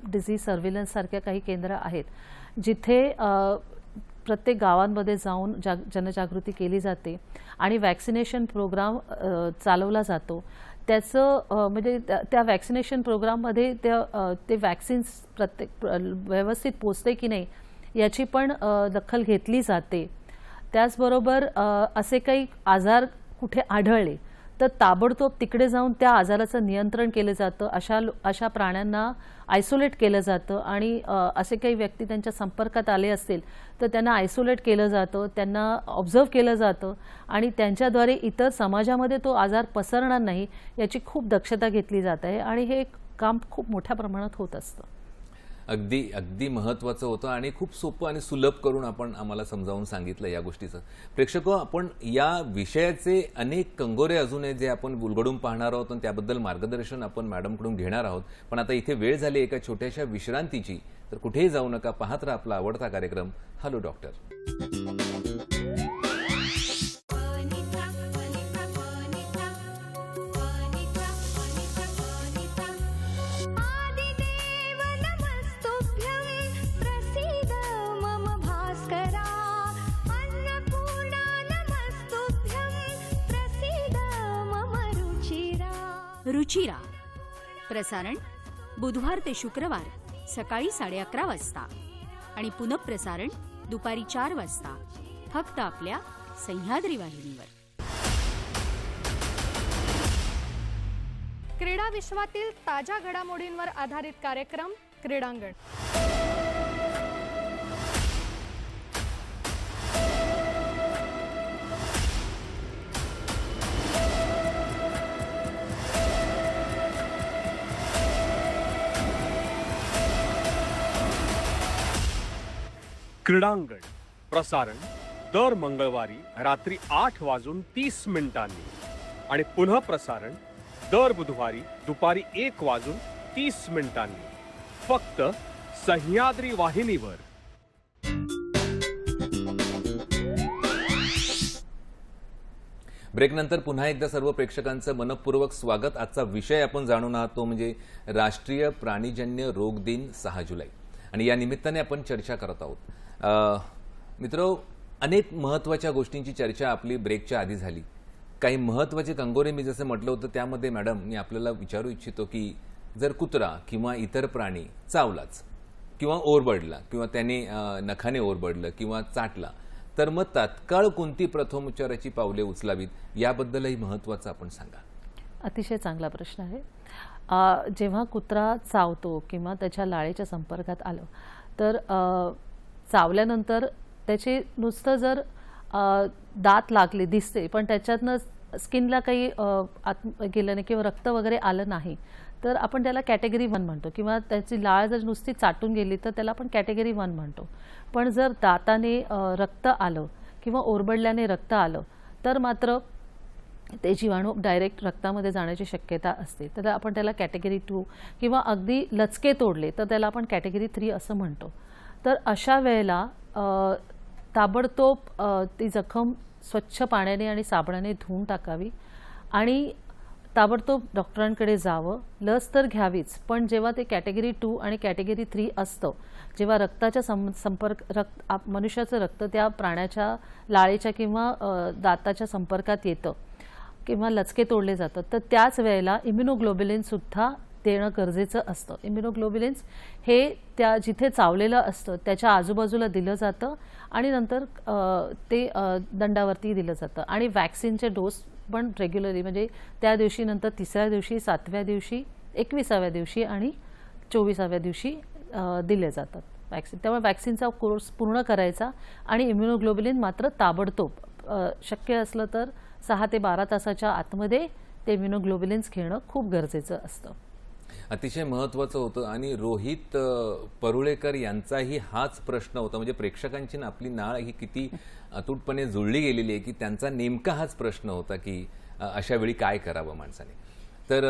disease surveillance सारख्या काही केंद्र आहेत जिथे प्रत्येक गावांमध्ये जाऊन जनजागृती केली जाते आणि वॅक्सिनेशन प्रोग्राम चालवला जातो. त्याचं म्हणजे त्या वॅक्सिनेशन प्रोग्राममध्ये ते वॅक्सिन्स प्रत्येक व्यवस्थित पोचते की नाही याची पण दखल घेतली जाते. त्याचबरोबर असे काही आजार कुठे आढळले तर ताबडतोब तिकडे जाऊन त्या आजाराचं नियंत्रण केलं जातं. अशा प्राण्यांना आयसोलेट केलं जातं आणि असे काही व्यक्ती त्यांच्या संपर्कात आले असतील तर त्यांना आयसोलेट केलं जातं, त्यांना ऑब्झर्व केलं जातं आणि त्यांच्याद्वारे इतर समाजामध्ये तो आजार पसरणार नाही याची खूप दक्षता घेतली जात आहे आणि हे काम खूप मोठ्या प्रमाणात होत असतं. अगदी अगदी महत्त्वाचं होतं आणि खूप सोपं आणि सुलभ करून आपण आम्हाला समजावून सांगितलं या गोष्टीचं. प्रेक्षक, आपण या विषयाचे अनेक कंगोरे अजून जे आपण उलगडून पाहणार आहोत आणि त्याबद्दल मार्गदर्शन आपण मॅडमकडून घेणार आहोत. पण आता इथे वेळ झाली एका छोट्याशा विश्रांतीची. तर कुठेही जाऊ नका, पाहत राहा आपला आवडता कार्यक्रम हॅलो डॉक्टर. रुचिरा प्रसारण बुधवार ते शुक्रवार सकाळी 11:30 वाजता आणि पुनःप्रसारण दुपारी 4 वाजता फक्त आपल्या सह्याद्री वाहिनीवर. क्रीडा विश्वातील ताज्या घडामोडींवर आधारित कार्यक्रम क्रीडांगण. क्रीडांगण प्रसारण दर मंगळवारी रात्री 8:30 आणि पुन्हा प्रसारण दर बुधवारी दुपारी 1:30 फक्त सह्याद्री वाहिनीवर. ब्रेकनंतर पुन्हा एकदा सर्व प्रेक्षकांचं मनपूर्वक स्वागत. आजचा विषय आपण जाणून आहात तो म्हणजे राष्ट्रीय प्राणीजन्य रोग दिन 6 जुलै आणि या निमित्ताने आपण चर्चा करत आहोत. मित्र, अनेक महत्त्वाच्या गोष्टींची चर्चा आपली ब्रेकच्या आधी झाली. काही महत्त्वाचे कंगोरे मी जसं म्हटलं होतं त्यामध्ये मॅडम मी आपल्याला विचारू इच्छितो की जर कुत्रा किंवा इतर प्राणी चावलाच किंवा ओरबडला किंवा त्याने नखाने ओरबडलं किंवा चाटला तर मग तात्काळ कोणती प्रथमोपचाराची पावले उचलावीत याबद्दलही महत्त्वाचं आपण सांगा. अतिशय चांगला प्रश्न आहे. जेव्हा कुत्रा चावतो किंवा त्याच्या लाळेच्या संपर्कात आलं तर चावल्यानंतर त्याचे नुसतं जर दात लागले दिसते पण त्याच्यातनं स्किनला काही आत गेलं नाही किंवा रक्त वगैरे आलं नाही तर आपण त्याला कॅटेगरी 1 म्हणतो किंवा त्याची लाळ जर नुसती चाटून गेली तर त्याला आपण कॅटेगरी 1 म्हणतो. पण जर दाताने रक्त आलं किंवा ओरबडल्याने रक्त आलं तर मात्र ते जीवाणू डायरेक्ट रक्तामध्ये जाण्याची शक्यता असते. तर आपण त्याला कॅटेगरी 2 किंवा अगदी लचके तोडले तर त्याला आपण कॅटेगरी 3 असं म्हणतो. तर अशा वेळेला ताबडतोब ती जखम स्वच्छ पाण्याने आणि साबणाने धुवून टाकावी आणि ताबडतोब डॉक्टरांकडे जावं. लस तर घ्यावीच, पण जेव्हा ते कॅटेगरी 2 आणि कॅटेगरी 3 असतं, जेव्हा रक्ताच्या मनुष्याचं रक्त त्या प्राण्याच्या लाळेच्या किंवा दाताच्या संपर्कात येतं किंवा लचके तोडले जातात, तर त्याच वेळेला इम्युनोग्लोब्युलिनसुद्धा देणं गरजेचं असतं. इम्युनोग्लोब्युलिन्स हे त्या जिथे चावलेलं असतं त्याच्या आजूबाजूला दिलं जातं आणि नंतर ते दंडावरती दिलं जातं. आणि वॅक्सिनचे डोस पण रेग्युलरली म्हणजे त्या दिवशी नंतर 3ऱ्या दिवशी, 7व्या दिवशी, 21व्या दिवशी आणि 24व्या दिवशी दिले जातात वॅक्सिन. त्यामुळे वॅक्सिनचा कोर्स पूर्ण करायचा आणि इम्युनोग्लोब्युलिन मात्र ताबडतोब शक्य असलं तर 6 ते 12 तासाच्या आतमध्ये ते इम्युनोग्लोब्युलिन्स घेणं खूप गरजेचं असतं. अतिशय महत्त्वाचं होतं. आणि रोहित परुळेकर यांचाही हाच प्रश्न होता. म्हणजे प्रेक्षकांची ना आपली नाळ ही किती अतूटपणे जुळली गेलेली आहे की त्यांचा नेमका हाच प्रश्न होता की अशा वेळी काय करावं माणसाने. तर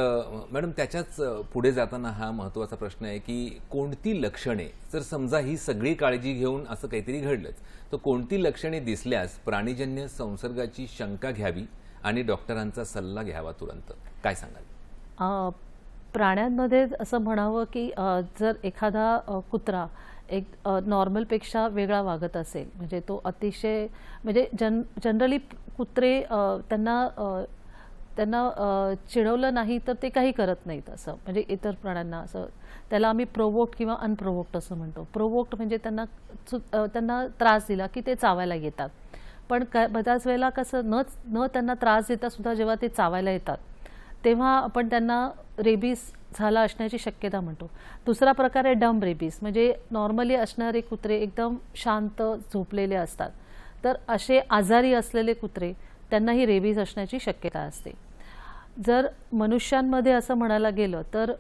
मॅडम, त्याच्याच पुढे जाताना हा महत्त्वाचा प्रश्न आहे की कोणती लक्षणे, जर समजा ही सगळी काळजी घेऊन असं काहीतरी घडलंच, तर कोणती लक्षणे दिसल्यास प्राणीजन्य संसर्गाची शंका घ्यावी आणि डॉक्टरांचा सल्ला घ्यावा तुरंत, काय सांगाल? प्राण्यांमध्ये असं म्हणावं की जर एखादा कुत्रा एक नॉर्मलपेक्षा वेगळा वागत असेल, म्हणजे तो अतिशय म्हणजे जनरली कुत्रे त्यांना चिडवलं नाही तर ते काही करत नाहीत असं, म्हणजे इतर प्राण्यांना असं त्याला आम्ही प्रोवोक्ड किंवा अनप्रोवोक्ड असं म्हणतो. प्रोवोक्ड म्हणजे त्यांना त्रास दिला की ते चावायला येतात, पण बऱ्याच वेळेला कसं न त्यांना त्रास देता सुद्धा जेव्हा ते चावायला येतात तेव्हा आपण त्यांना रेबीज झाला असण्याची शक्यता म्हणतो. दुसरा प्रकार आहे डंब रेबीज, म्हणजे नॉर्मली असणारे कुत्रे एकदम शांत झोपलेले असतात, तर असे आजारी असलेले कुत्रे त्यांनाही रेबीज असण्याची शक्यता असते. जर मनुष्यांमध्ये असं म्हणायला गेलं तर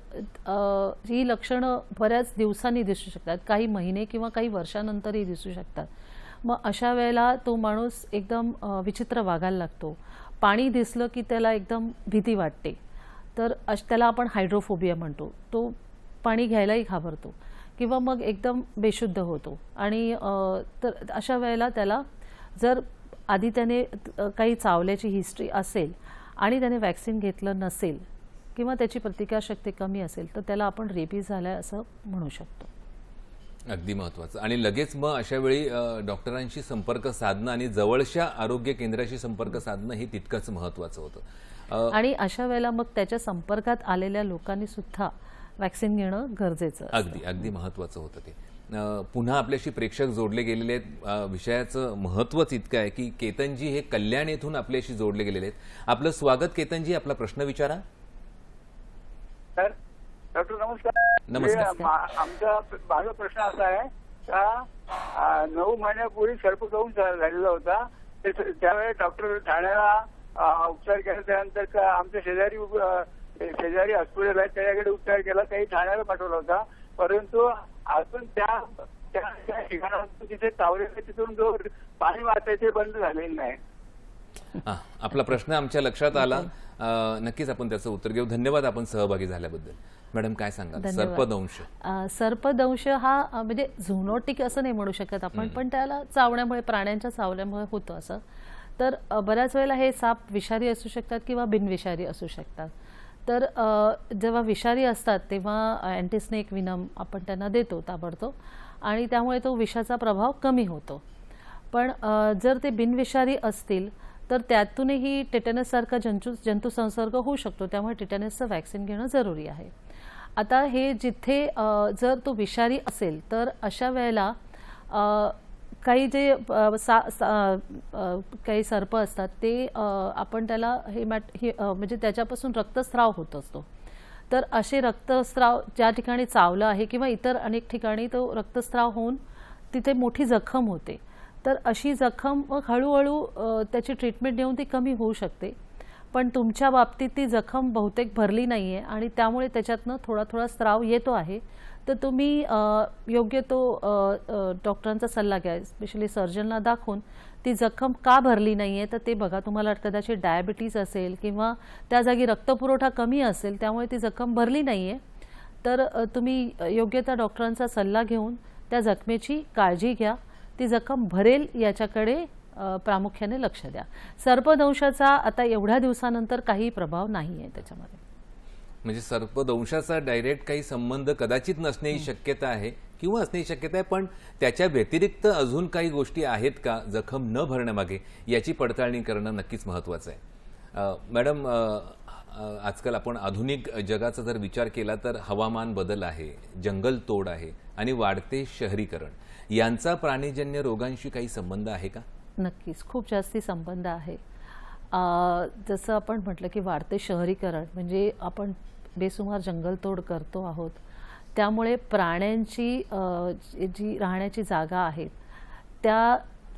ही लक्षणं बऱ्याच दिवसांनी दिसू शकतात, काही महिने किंवा काही वर्षानंतरही दिसू शकतात. मग अशा वेळेला तो माणूस एकदम विचित्र वागायला लागतो. पाणी दिसलं की त्याला एकदम भीती वाटते, तर त्याला आपण हायड्रोफोबिया म्हणतो. तो पाणी घ्यायलाही घाबरतो किंवा मग एकदम बेशुद्ध होतो. आणि तर अशा वेळेला त्याला जर आधी त्याने काही चावल्याची हिस्ट्री असेल आणि त्याने वॅक्सिन घेतलं नसेल किंवा त्याची प्रतिकारशक्ती कमी असेल तर त्याला आपण रेबीज झालाय असं म्हणू शकतो. अगदी महत्त्वाचं. आणि लगेच मग अशा वेळी डॉक्टरांशी संपर्क साधणं आणि जवळच्या आरोग्य केंद्राशी संपर्क साधणं हे तितकंच महत्त्वाचं होतं. आणि अशा वेळेला मग त्याच्या संपर्कात आलेल्या लोकांनी सुद्धा वॅक्सिन घेणं गरजेचं. अगदी महत्त्वाचं होतं ते. पुन्हा आपल्याशी प्रेक्षक जोडले गेलेले आहेत. विषयाचं महत्त्वच इतकं आहे की केतनजी हे कल्याण येथून आपल्याशी जोडले गेलेले आहेत. आपलं स्वागत केतनजी. आपला प्रश्न विचारा. सर डॉक्टर नमस्कार. नमस्कार. माझा प्रश्न असा आहे का 9 महिन्यापूर्वी सर्पदंश झालेला होता. त्यावेळेस डॉक्टर ठाण्याला उपचार केला. त्यानंतर आमच्या शेजारी हॉस्पिटल आहे त्याच्याकडे उपचार केला. काही ठाण्याला पाठवला होता, परंतु अजून त्या ठिकाणातून तिथे चावलेले तिथून जो पाणी वाचायचे बंद झालेले नाही. आपला प्रश्न आमच्या लक्षात आला. नक्कीच आपण त्याचं उत्तर घेऊ. धन्यवाद आपण सहभागी झाल्याबद्दल. मॅडम काय सांगाल? सर्पदंश हा म्हणजे झुनोटिक असं नाही म्हणू शकत आपण, पण त्याला चावण्यामुळे, प्राण्यांच्या चावल्यामुळे होतं असं. तर बऱ्याच वेळेला हे साप विषारी असू शकतात किंवा बिनविषारी असू शकतात. तर जेव्हा विषारी असतात तेव्हा अँटीस्नेक विनम आपण त्यांना देतो ताबडतोब आणि त्यामुळे तो विषाचा प्रभाव कमी होतो. पण जर ते बिनविषारी असतील तर त्यातूनही टेटनससारखा जंतुसंसर्ग होऊ शकतो. त्यामुळे टेटनसचं वॅक्सिन घेणं जरुरी आहे. आता हे जिथे जर तो विषारी असेल तर अशा वेळेला काही जे काही सर्प असतात ते आपण त्याला म्हणजे त्याच्यापासून रक्तस्राव होत असतो. तर असे रक्तस्राव ज्या ठिकाणी चावलं आहे किंवा इतर अनेक ठिकाणी तो रक्तस्राव होऊन तिथे मोठी जखम होते. तर अशी जखम मग हळूहळू त्याची ट्रीटमेंट देऊन ती कमी होऊ शकते. पण तुमच्या बाबतीत ती जखम बहुतेक भरली नाही आहे आणि त्यामुळे त्याच्यातनं थोडा थोडा स्त्राव येतो आहे. तर तुम्ही योग्य तो डॉक्टरांचा सल्ला घ्या, स्पेशली सर्जनला दाखवून ती जखम का भरली नाही आहे तर ते बघा. तुम्हाला कदाचित डायबिटीज असेल किंवा त्या जागी रक्तपुरवठा कमी असेल त्यामुळे ती जखम भरली नाही आहे. तर तुम्ही योग्य त्या डॉक्टरांचा सल्ला घेऊन त्या जखमेची काळजी घ्या. ती जखम भरेल याच्याकडे प्रामुख्याने लक्ष द्या. सर्पदंशाचा आता एवढ्या दिवसानंतर काही प्रभाव नाही आहे त्याच्यामध्ये. म्हणजे सर्पदंशाचा डायरेक्ट काही संबंध कदाचित नसण्याची शक्यता आहे किंवा असण्याची शक्यता आहे, पण त्याच्या व्यतिरिक्त अजून काही गोष्टी आहेत का जखम न भरण्यामागे, याची पडताळणी करणं नक्कीच महत्त्वाचं आहे. मॅडम, आजकाल आपण आधुनिक जगाचा जर विचार केला तर हवामान बदल आहे, जंगलतोड आहे आणि वाढते शहरीकरण, यांचा प्राणीजन्य रोगांशी काही संबंध आहे का? नक्कीच खूप जास्ती संबंध आहे. जसं आपण म्हटलं की वाढते शहरीकरण म्हणजे आपण बेसुमार जंगलतोड करतो आहोत, त्यामुळे प्राण्यांची जी राहण्याची जागा आहेत त्या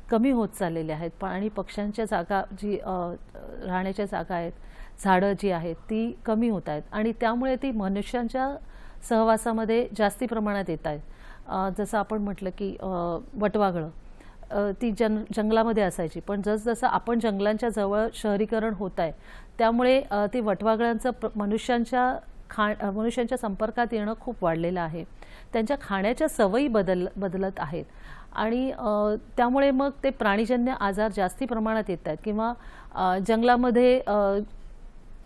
कमी होत चाललेल्या आहेत. आणि पक्ष्यांच्या जागा जी राहण्याच्या जागा आहेत, झाडं जी आहेत ती कमी होत आहेत आणि त्यामुळे ती मनुष्यांच्या सहवासामध्ये जास्ती प्रमाणात येत आहेत. जसं आपण म्हटलं की वटवाघळं ती जंगलामध्ये असायची, पण जसजसं आपण जंगलांच्या जवळ शहरीकरण होत आहे त्यामुळे ती वटवाघळांचं मनुष्यांच्या संपर्कात येणं खूप वाढलेलं आहे. त्यांच्या खाण्याच्या सवयी बदलत आहेत आणि त्यामुळे मग ते प्राणीजन्य आजार जास्ती प्रमाणात येत आहेत किंवा जंगलामध्ये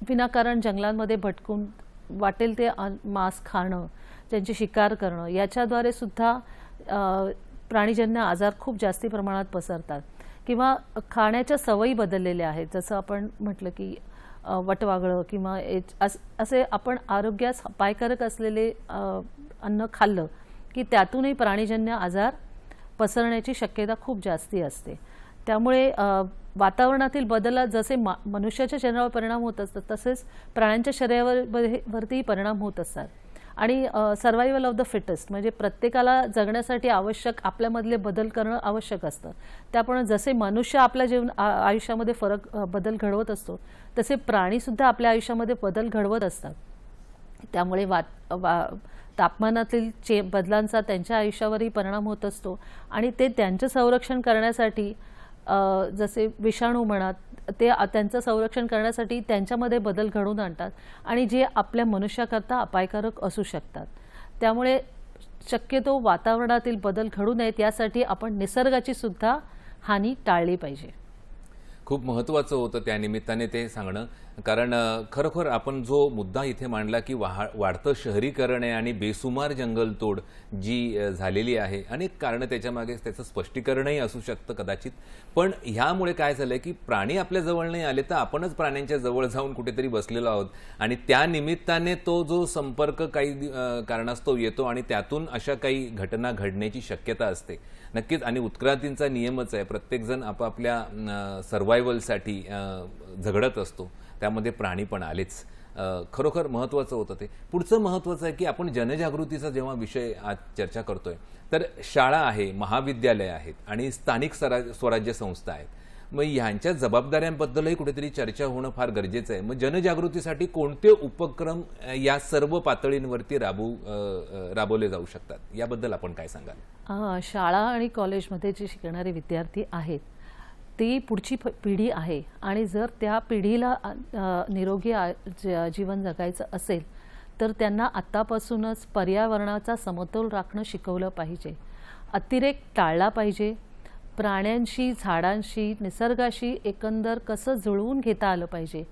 विनाकारण जंगलांमध्ये भटकून वाटेल ते मांस खाणं, त्यांची शिकार करणं, याच्याद्वारे सुद्धा प्राणीजन्य आजार खूप जास्ती प्रमाणात पसरतात. किंवा खाण्याच्या सवयी बदललेल्या आहेत, जसं आपण म्हटलं की वटवाघळं किंवा असे आपण आरोग्यास अपायकारक असलेले अन्न खाल्लं की त्यातूनही प्राणीजन्य आजार पसरण्याची शक्यता खूप जास्ती असते. त्यामुळे वातावरणातील बदलात जसे मनुष्याच्या शरीरावर परिणाम होत असतात तसेच प्राण्यांच्या शरीरावरतीही परिणाम होत असतात. आणि सर्व्हायव्हल ऑफ द फिटेस्ट म्हणजे प्रत्येकाला जगण्यासाठी आवश्यक आपल्यामधले बदल करणं आवश्यक असतं. त्याप्रमाणे जसे मनुष्य आपल्या आयुष्यामध्ये बदल घडवत असतो तसे प्राणीसुद्धा आपल्या आयुष्यामध्ये बदल घडवत असतात. त्यामुळे तापमानातील बदलांचा त्यांच्या आयुष्यावरही परिणाम होत असतो आणि ते त्यांचं संरक्षण करण्यासाठी जसे विषाणू म्हणा ते त्यांचं संरक्षण करण्यासाठी त्यांच्यामध्ये बदल घडवून आणतात आणि जे आपल्या मनुष्याकरता अपायकारक असू शकतात. त्यामुळे शक्यतो वातावरणातील बदल घडू नयेत यासाठी आपण निसर्गाची सुद्धा हानी टाळली पाहिजे. खूप महत्त्वाचं होतं त्या निमित्ताने ते सांगणं, कारण खरोखर आपण जो मुद्दा इथे मांडला की वाढतं शहरीकरण आहे आणि बेसुमार जंगलतोड जी झालेली आहे, अनेक कारणं त्याच्यामागे त्याचं स्पष्टीकरणही असू शकतं कदाचित, पण ह्यामुळे काय झालंय की प्राणी आपल्या जवळ नाही आले तर आपणच प्राण्यांच्या जवळ जाऊन कुठेतरी बसलेलो आहोत आणि त्या निमित्ताने तो जो संपर्क काही कारणास्तव येतो आणि त्यातून अशा काही घटना घडण्याची शक्यता असते नक्कीच. आणि उत्क्रांतीचा नियमच आहे, प्रत्येकजण आपापल्या सर्व्हायव्हलसाठी झगडत असतो, त्यामध्ये प्राणी पण आलेच. खरोखर महत्त्वाचं होतं ते. पुढचं महत्त्वाचं आहे की आपण जनजागृतीचा जेव्हा विषय आज चर्चा करतोय तर शाळा आहे, महाविद्यालय आहेत आणि स्थानिक स्वराज्य संस्था आहेत, मग ह्यांच्या जबाबदाऱ्यांबद्दलही कुठेतरी चर्चा होणं फार गरजेचं आहे. मग जनजागृतीसाठी कोणते उपक्रम या सर्व पातळींवरती राबवले जाऊ शकतात, याबद्दल आपण काय सांगाल? शाळा आणि कॉलेजमध्ये जे शिकणारे विद्यार्थी आहेत ती पुढची पिढी आहे आणि जर त्या पिढीला निरोगी जीवन जगायचं असेल तर त्यांना आत्तापासूनच पर्यावरणाचा समतोल राखणं शिकवलं पाहिजे, अतिरेक टाळला पाहिजे, प्राण्यांशी, झाडांशी, निसर्गाशी एकंदर कसं जुळवून घेता आलं पाहिजे,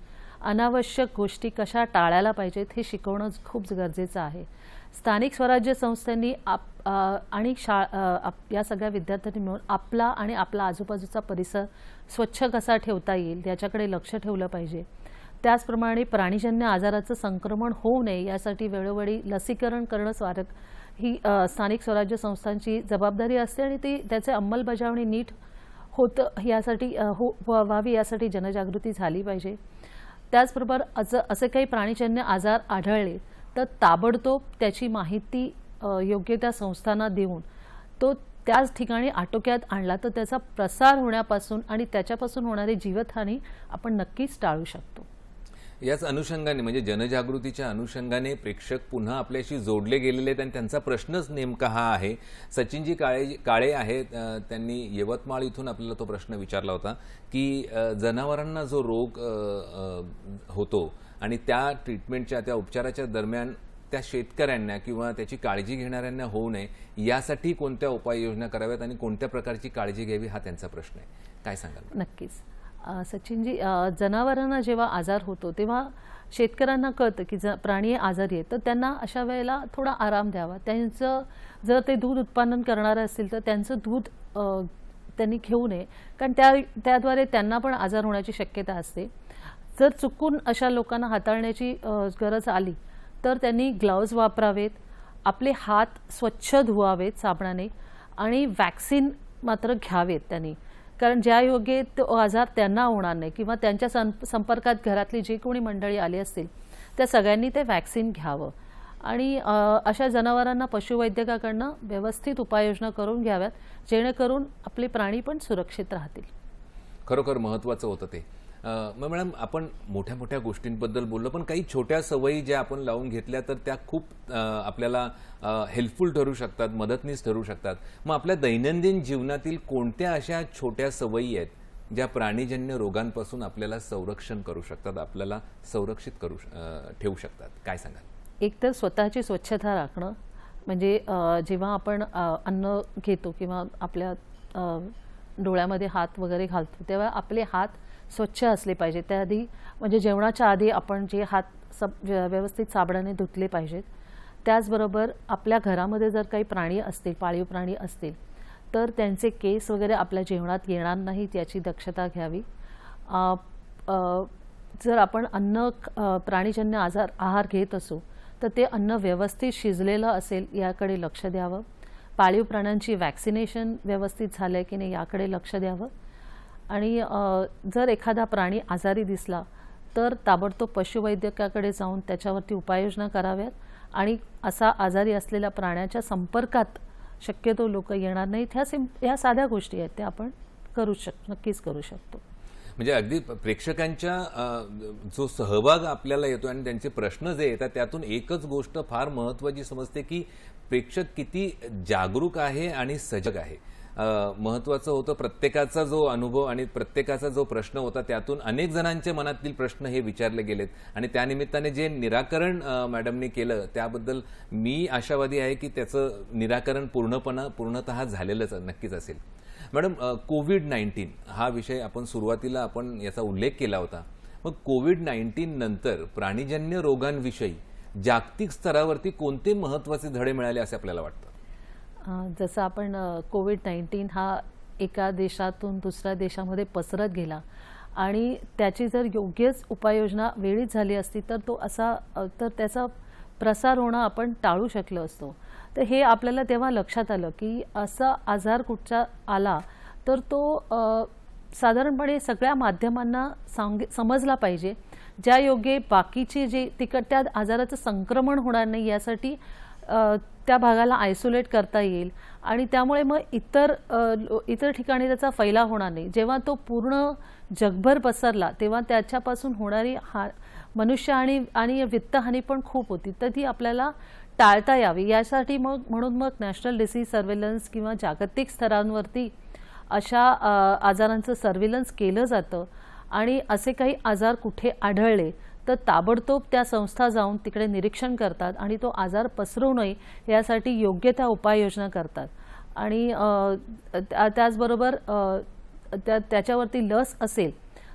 अनावश्यक गोष्टी कशा टाळायला पाहिजेत हे शिकवणं खूप गरजेचं आहे. स्थानिक स्वराज्य संस्थांनी आणि या सगळ्या विद्यार्थ्यांनी मिळून आपला आणि आपला आजूबाजूचा परिसर स्वच्छ कसा ठेवता येईल याच्याकडे लक्ष ठेवलं पाहिजे. त्याचप्रमाणे प्राणीजन्य आजाराचं संक्रमण होऊ नये यासाठी वेळोवेळी लसीकरण करणं ही स्थानिक स्वराज्य संस्थांची जबाबदारी असते आणि त्याची अंमलबजावणी नीट यासाठी व्हावी यासाठी जनजागृती झाली पाहिजे. त्याचबरोबर असे काही प्राणीजन्य आजार आढळले तर ताबडतोब त्याची माहिती योग्य त्या संस्थांना देऊन तो त्याच ठिकाणी आटोक्यात आणला तर त्याचा प्रसार होण्यापासून आणि त्याच्यापासून होणारी जीवितहानी आपण नक्कीच टाळू शकतो. याच अनुषंगाने म्हणजे जनजागृतीच्या अनुषंगाने प्रेक्षक पुन्हा आपल्याशी जोडले गेलेले आहेत आणि त्यांचा प्रश्नच नेमका हा आहे. सचिनजी काळे आहेत, त्यांनी यवतमाळ इथून आपल्याला तो प्रश्न विचारला होता की जनावरांना जो रोग होतो आणि त्या ट्रीटमेंटच्या त्या उपचाराच्या दरम्यान त्या शेतकऱ्यांना किंवा त्याची काळजी घेणाऱ्यांना होऊ नये यासाठी कोणत्या उपाययोजना कराव्यात आणि कोणत्या प्रकारची काळजी घ्यावी हा त्यांचा प्रश्न आहे. काय सांगाल? नक्कीच सचिनजी, जनावरांना जेव्हा आजार होतो तेव्हा शेतकऱ्यांना कळतं की प्राणी आजारी आहे, तर त्यांना अशा वेळेला थोडा आराम द्यावा. त्यांचं जर ते दूध उत्पादन करणारे असतील तर त्यांचं दूध त्यांनी घेऊ नये, कारण त्याद्वारे त्यांना पण आजार होण्याची शक्यता असते. जर चुकून अशा लोकांना हाताळण्याची गरज आली तर त्यांनी ग्लाव्ज वापरावेत, आपले हात स्वच्छ धुवावेत साबणाने आणि वॅक्सिन मात्र घ्यावेत त्यांनी, कारण ज्या योगे तो आजार त्यांना होणार नाही किंवा त्यांच्या संपर्कात घरातली जी कोणी मंडळी आली असतील त्या सगळ्यांनी ते वॅक्सिन घ्यावं. आणि अशा जनावरांना पशुवैद्यकाकडनं व्यवस्थित उपाययोजना करून घ्याव्यात, जेणेकरून आपले प्राणी पण सुरक्षित राहतील. खरोखर महत्त्वाचं होतं ते. मग मॅडम, आपण मोठ्या मोठ्या गोष्टींबद्दल बोललो, पण काही छोट्या सवयी ज्या आपण लावून घेतल्या तर त्या खूप आपल्याला हेल्पफुल ठरू शकतात, मदतनीस ठरू शकतात. मग आपल्या दैनंदिन जीवनातील कोणत्या अशा छोट्या सवयी आहेत ज्या प्राणीजन्य रोगांपासून आपल्याला संरक्षण करू शकतात, आपल्याला संरक्षित ठेवू शकतात? काय सांगाल? एक तर स्वतःची स्वच्छता राखणं, म्हणजे जेव्हा आपण अन्न घेतो किंवा आपल्या डोळ्यामध्ये हात वगैरे घालतो तेव्हा आपले हात स्वच्छ असले पाहिजे. त्याआधी म्हणजे जेवणाच्या आधी आपण जे हात व्यवस्थित साबणाने धुतले पाहिजेत. त्याचबरोबर आपल्या घरामध्ये जर काही प्राणी असतील, पाळीव प्राणी असतील, तर त्यांचे केस वगैरे आपल्या जेवणात येणार नाहीत याची दक्षता घ्यावी. जर आपण प्राणीजन्य आहार घेत असू तर ते अन्न व्यवस्थित शिजलेलं असेल याकडे लक्ष द्यावं. पाळीव प्राण्यांची वॅक्सिनेशन व्यवस्थित झालं आहे की नाही याकडे लक्ष द्यावं. आणि जर एखादा प्राणी आजारी दिसला तर ताबडतोब पशुवैद्यकाकडे जाऊन त्याच्यावरती उपाययोजना कराव्यात. आणि असा आजारी असलेल्या प्राण्याच्या संपर्कात शक्यतो लोक येणार नाहीत. ह्या साध्या गोष्टी आहेत त्या आपण नक्कीच करू शकतो. म्हणजे अगदी प्रेक्षकांच्या जो सहभाग आपल्याला येतो आणि त्यांचे प्रश्न जे येतात त्यातून एकच गोष्ट फार महत्त्वाची समजते की प्रेक्षक किती जागरूक आहे आणि सजग आहे. महत्त्वाचं होतं प्रत्येकाचा जो अनुभव आणि प्रत्येकाचा जो प्रश्न होता त्यातून अनेक जणांच्या मनातील प्रश्न हे विचारले गेलेत आणि त्यानिमित्ताने जे निराकरण मॅडमने केलं त्याबद्दल मी आशावादी आहे की त्याचं निराकरण पूर्णतः झालेलंच नक्कीच असेल. मॅडम, कोविड-19 हा विषय आपण सुरुवातीला याचा उल्लेख केला होता. मग कोविड-19 नंतर प्राणीजन्य रोगांविषयी जागतिक स्तरावरती कोणते महत्त्वाचे धडे मिळाले असे आपल्याला वाटतं? जसं आपण कोविड-19 हा एका देशातून दुसऱ्या देशामध्ये पसरत गेला आणि त्याची जर योग्यच उपाययोजना वेळीच झाली असती तर त्याचा प्रसार होणं आपण टाळू शकलो असतो. तर हे आपल्याला तेव्हा लक्षात आलं की असा आजार कुठचा आला तर तो साधारणपणे सगळ्या माध्यमांना समजला पाहिजे, ज्या योग्य बाकीचे जे त्या आजाराचं संक्रमण होणार नाही यासाठी त्या भागाला आयसोलेट करता येईल आणि त्यामुळे मग इतर ठिकाणी त्याचा फैलाव होणार नाही. जेव्हा तो पूर्ण जगभर पसरला तेव्हा त्याच्यापासून होणारी मनुष्य आणि वित्तहानी पण खूप होती, तर ती आपल्याला टाळता यावी यासाठी म्हणून नॅशनल डिसीज सर्व्हेलन्स किंवा जागतिक स्तरांवरती अशा आजारांचं सर्व्हेलन्स केलं जातं. आणि असे काही आजार कुठे आढळले तर ताबडतोब त्या संस्था जाऊन तिकडे निरीक्षण करतात आणि तो आजार पसरवू नये यासाठी योग्य त्या उपाययोजना करतात. आणि त्याचबरोबर त्याच्यावरती लस असेल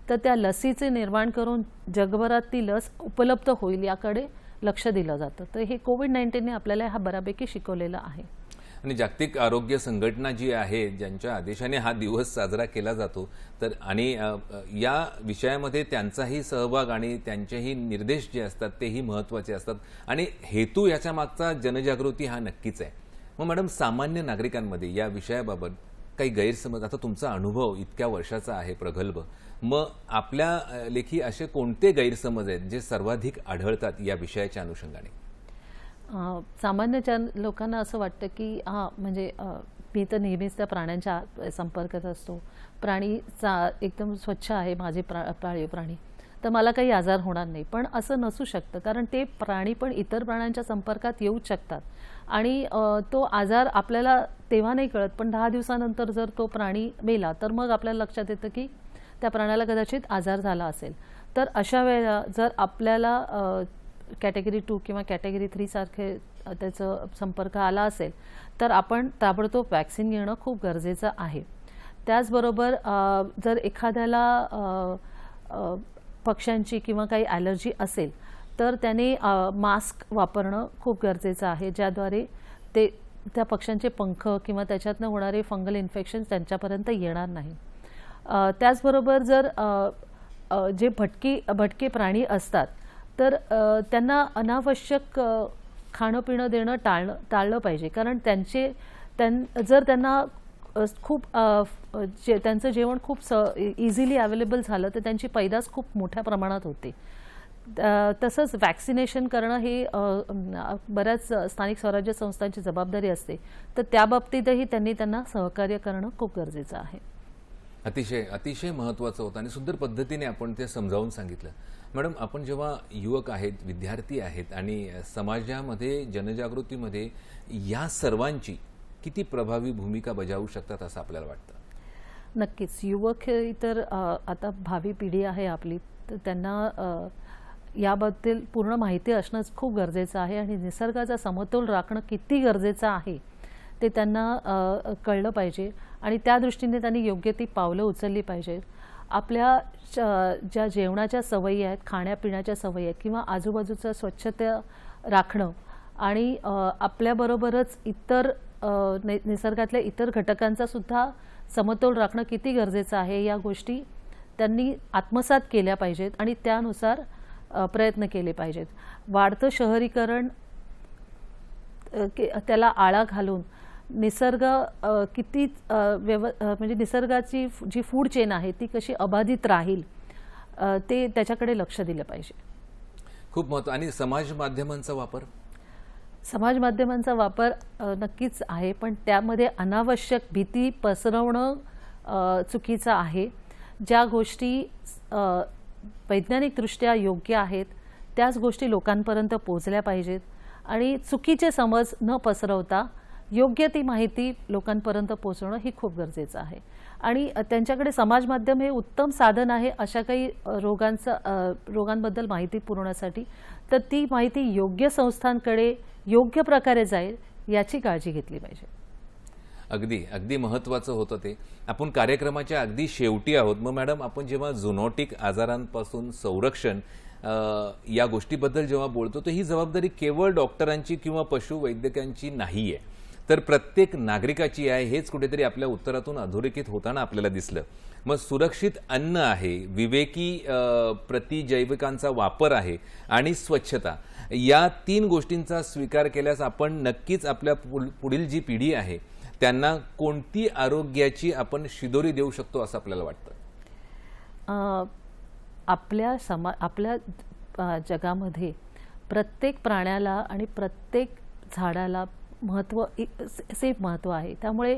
तर त्या लसीचे निर्माण करून जगभरात ती लस उपलब्ध होईल याकडे लक्ष दिलं जातं. तर हे कोविड-19ने आपल्याला हा बऱ्यापैकी शिकवलेलं आहे. आणि जागतिक आरोग्य संघटना जी आहे ज्यांच्या आदेशाने हा दिवस साजरा केला जातो तर आणि या विषयामध्ये त्यांचाही सहभाग आणि त्यांचेही निर्देश जे असतात तेही महत्त्वाचे असतात आणि हेतू याच्या मागचा जनजागृती हा नक्कीच आहे. मग मॅडम, सामान्य नागरिकांमध्ये या विषयाबाबत काही गैरसमज, आता तुमचा अनुभव इतक्या वर्षाचा आहे प्रगल्भ, मग आपल्या लेखी असे कोणते गैरसमज आहेत जे सर्वाधिक आढळतात या विषयाच्या अनुषंगाने? सामान्य लोकांना असं वाटतं की म्हणजे मी तर नेहमीच त्या प्राण्यांच्या संपर्कात असतो, प्राणी एकदम स्वच्छ आहे माझे पाळीव प्राणी, तर मला काही आजार होणार नाही. पण असं नसू शकतं, कारण ते प्राणी पण इतर प्राण्यांच्या संपर्कात येऊ शकतात आणि तो आजार आपल्याला तेव्हा नाही कळत, पण 10 दिवसानंतर जर तो प्राणी मेला तर मग आपल्याला लक्षात येतं की त्या प्राण्याला कदाचित आजार झाला असेल. तर अशा वेळेला जर आपल्याला कॅटेगरी 2 किंवा कॅटेगरी 3 सारखे त्याचं संपर्क आला असेल तर आपण ताबडतोब वॅक्सिन घेणं खूप गरजेचं आहे. त्याचबरोबर जर एखाद्याला पक्ष्यांची किंवा काही ॲलर्जी असेल तर त्याने मास्क वापरणं खूप गरजेचं आहे, ज्याद्वारे त्या पक्ष्यांचे पंख किंवा त्याच्यातनं होणारे फंगल इन्फेक्शन्स त्यांच्यापर्यंत येणार नाही. त्याचबरोबर जर जे भटके प्राणी असतात तर त्यांना अनावश्यक खाणं पिणं देणं टाळलं पाहिजे, कारण जर त्यांना खूप त्यांचं जेवण खूप इझिली अवेलेबल झालं तर त्यांची पैदास खूप मोठ्या प्रमाणात होते. तसंच वॅक्सिनेशन करणं हे बऱ्याच स्थानिक स्वराज्य संस्थांची जबाबदारी असते, तर त्या बाबतीतही त्यांना सहकार्य करणं खूप गरजेचं आहे. अतिशय महत्त्वाचं होतं आणि सुंदर पद्धतीने आपण ते समजावून सांगितलं. मॅडम, आपण जेव्हा युवक आहेत, विद्यार्थी आहेत आणि समाजामध्ये जनजागृतीमध्ये या सर्वांची किती प्रभावी भूमिका बजावू शकतात असं आपल्याला वाटतं? नक्कीच. युवक हे तर आता भावी पिढी आहे आपली, तर त्यांना याबद्दल पूर्ण माहिती असणंच खूप गरजेचं आहे आणि निसर्गाचा समतोल राखणं किती गरजेचं आहे ते त्यांना कळलं पाहिजे आणि त्या दृष्टीने त्यांनी योग्य ती पावलं उचलली पाहिजेत. आपल्या ज्या जेवणाच्या सवयी आहेत, खाण्यापिण्याच्या सवयी आहेत किंवा आजूबाजूचं स्वच्छता राखणं आणि आपल्याबरोबरच इतर निसर्गातल्या इतर घटकांचा सुद्धा समतोल राखणं किती गरजेचं आहे या गोष्टी त्यांनी आत्मसात केल्या पाहिजेत आणि त्यानुसार प्रयत्न केले पाहिजेत. वाढतं शहरीकरण त्याला आळा घालून निसर्ग किती म्हणजे निसर्गाची जी फूड चेन आहे ती कशी अबाधित राहील ते त्याच्याकडे लक्ष दिलं पाहिजे. खूप महत्त्व. आणि समाज माध्यमांचा वापर नक्कीच आहे, पण त्यामध्ये अनावश्यक भीती पसरवणं चुकीचं आहे. ज्या गोष्टी वैज्ञानिकदृष्ट्या योग्य आहेत त्याच गोष्टी लोकांपर्यंत पोहोचल्या पाहिजेत आणि चुकीचे समज न पसरवता योग्य ती माहिती लोकांपर्यंत पोहोचवणं ही खूप गरजेचं आहे. आणि त्यांच्याकडे समाज माध्यम हे उत्तम साधन आहे अशा काही रोगांबद्दल माहिती पुरवण्यासाठी, तर ती माहिती योग्य संस्थांकडे योग्य प्रकारे जाईल याची काळजी घेतली पाहिजे. अगदी महत्त्वाचं होतं ते. आपण कार्यक्रमाच्या अगदी शेवटी आहोत. मग मॅडम, आपण जेव्हा झुनोटिक आजारांपासून संरक्षण या गोष्टीबद्दल जेव्हा बोलतो तर ही जबाबदारी केवळ डॉक्टरांची किंवा पशुवैद्यकांची नाही आहे, तर प्रत्येक नागरिकाची आहे. हेच कुठेतरी आपल्या उत्तरातून अधोरेखित होताना आपल्याला दिसलं. मग सुरक्षित अन्न आहे, विवेकी प्रतिजैविकांचा वापर आहे आणि स्वच्छता, या 3 गोष्टींचा स्वीकार केल्यास आपण नक्कीच आपल्या पुढील जी पिढी आहे त्यांना कोणती आरोग्याची आपण शिदोरी देऊ शकतो असं आपल्याला वाटतं? आपल्या जगामध्ये प्रत्येक प्राण्याला आणि प्रत्येक झाडाला सेम महत्त्व आहे. त्यामुळे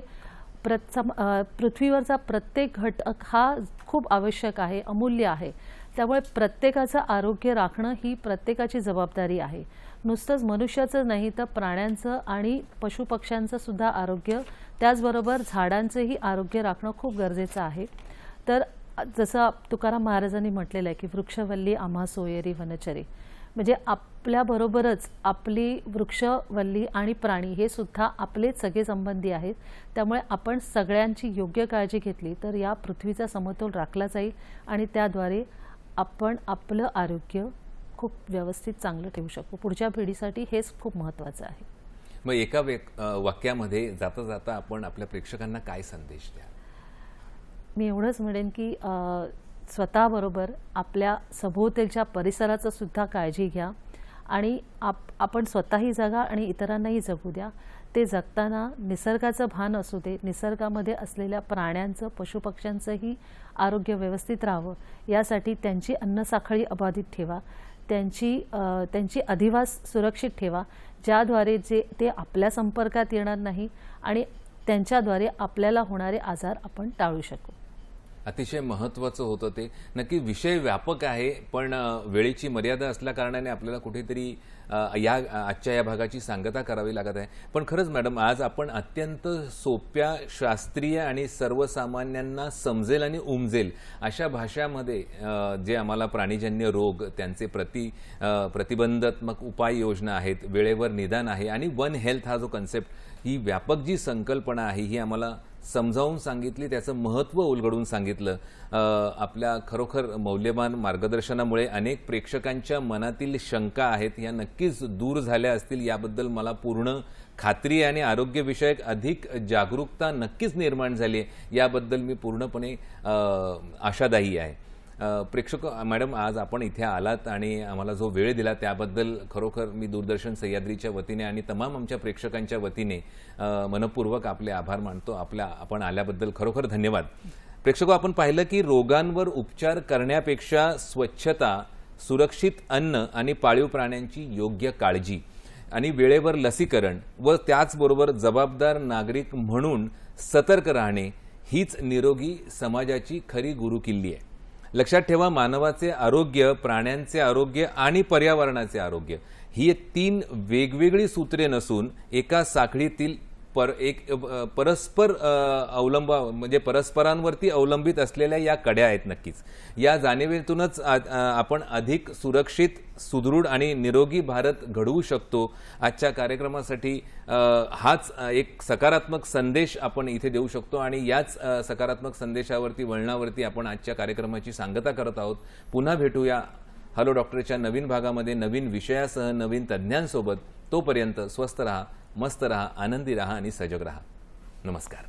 पृथ्वीवरचा प्रत्येक घटक हा खूप आवश्यक आहे, अमूल्य आहे. त्यामुळे प्रत्येकाचं आरोग्य राखणं ही प्रत्येकाची जबाबदारी आहे. नुसतंच मनुष्याचं नाही तर प्राण्यांचं आणि पशुपक्ष्यांचं सुद्धा आरोग्य, त्याचबरोबर झाडांचंही आरोग्य राखणं खूप गरजेचं आहे. तर जसं तुकाराम महाराजांनी म्हटलेलं आहे की वृक्षवल्ली आम्हा सोयरी वनचरे, म्हणजे आपल्याबरोबरच आपली वृक्षवल्ली आणि प्राणी हे सुद्धा आपले सगळे संबंधी आहेत. त्यामुळे आपण सगळ्यांची योग्य काळजी घेतली तर या पृथ्वीचा समतोल राखला जाईल आणि त्याद्वारे आपण आपलं आरोग्य खूप व्यवस्थित चांगलं ठेवू शकतो. पुढच्या पिढीसाठी हेच खूप महत्त्वाचं आहे. मग एका वाक्यामध्ये जाता जाता आपण आपल्या प्रेक्षकांना काय संदेश द्या? मी एवढंच म्हणेन की स्वतःबरोबर आपल्या सभोवतालच्या परिसराचं सुद्धा काळजी घ्या आणि आपण स्वतःही जगा आणि इतरांनाही जगू द्या. ते जगताना निसर्गाचं भान असू दे, निसर्गामध्ये असलेल्या प्राण्यांचं पशुपक्ष्यांचंही आरोग्य व्यवस्थित राहावं यासाठी त्यांची अन्नसाखळी अबाधित ठेवा, त्यांची अधिवास सुरक्षित ठेवा, ज्याद्वारे ते आपल्या संपर्कात येणार नाही आणि त्यांच्याद्वारे आपल्याला होणारे आजार आपण टाळू शकू. अतिशय महत्त्वाचं होतं ते. नक्की विषय व्यापक आहे, पण वेळेची मर्यादा असल्याकारणाने आपल्याला कुठेतरी आजच्या या भागाची सांगता करावी लागत आहे. पण खरंच मॅडम, आज आपण अत्यंत सोप्या, शास्त्रीय आणि सर्वसामान्यांना समजेल आणि उमजेल अशा भाषामध्ये जे आम्हाला प्राणीजन्य रोग, त्यांचे प्रतिबंधात्मक उपाययोजना आहेत, वेळेवर निदान आहे आणि वन हेल्थ हा जो कन्सेप्ट, ही व्यापक जी संकल्पना आहे ही आम्हाला समजावून सांगितली, त्याचं महत्त्व उलगडून सांगितलं. आपल्या खरोखर मौल्यवान मार्गदर्शनामुळे अनेक प्रेक्षकांच्या मनातील शंका आहेत या नक्कीच दूर झाल्या असतील, याबद्दल मला पूर्ण खात्री आणि आरोग्यविषयक अधिक जागरूकता नक्कीच निर्माण झाली आहे, याबद्दल मी पूर्णपणे आशादायी आहे. प्रेक्षक मॅडम, आज आपण इथे आलात आणि आम्हाला जो वेळ दिला त्याबद्दल खरोखर मी दूरदर्शन सह्याद्रीच्या वतीने आणि तमाम आमच्या प्रेक्षकांच्या वतीने मनपूर्वक आपले आभार मानतो. आपण आल्याबद्दल खरोखर धन्यवाद. प्रेक्षक, आपण पाहिलं की रोगांवर उपचार करण्यापेक्षा स्वच्छता, सुरक्षित अन्न आणि पाळीव प्राण्यांची योग्य काळजी आणि वेळेवर लसीकरण व त्याचबरोबर जबाबदार नागरिक म्हणून सतर्क राहणे हीच निरोगी समाजाची खरी गुरुकिल्ली आहे. लक्षात ठेवा, मानवाचे आरोग्य, प्राण्यांचे आरोग्य आणि पर्यावरणाचे आरोग्य ही 3 वेगवेगळी सूत्रे नसून एका साखळीतील परस्पर म्हणजे परस्परांवरती अवलंबित असलेल्या या कड्या आहेत. नक्कीच या जाणीवेतूनच आपण अधिक सुरक्षित, सुदृढ आणि निरोगी भारत घडवू शकतो. आजच्या कार्यक्रमासाठी हाच एक सकारात्मक संदेश आपण इथे देऊ शकतो आणि याच सकारात्मक संदेशावरती, वळणावरती आपण आजच्या कार्यक्रमाची सांगता करत आहोत. पुन्हा भेटूया हॅलो डॉक्टरच्या नवीन भागामध्ये नवीन विषयासह नवीन तज्ज्ञांसोबत. तोपर्यंत स्वस्थ रहा, मस्त रहा, आनंदी रहा आणि सजग रहा. नमस्कार.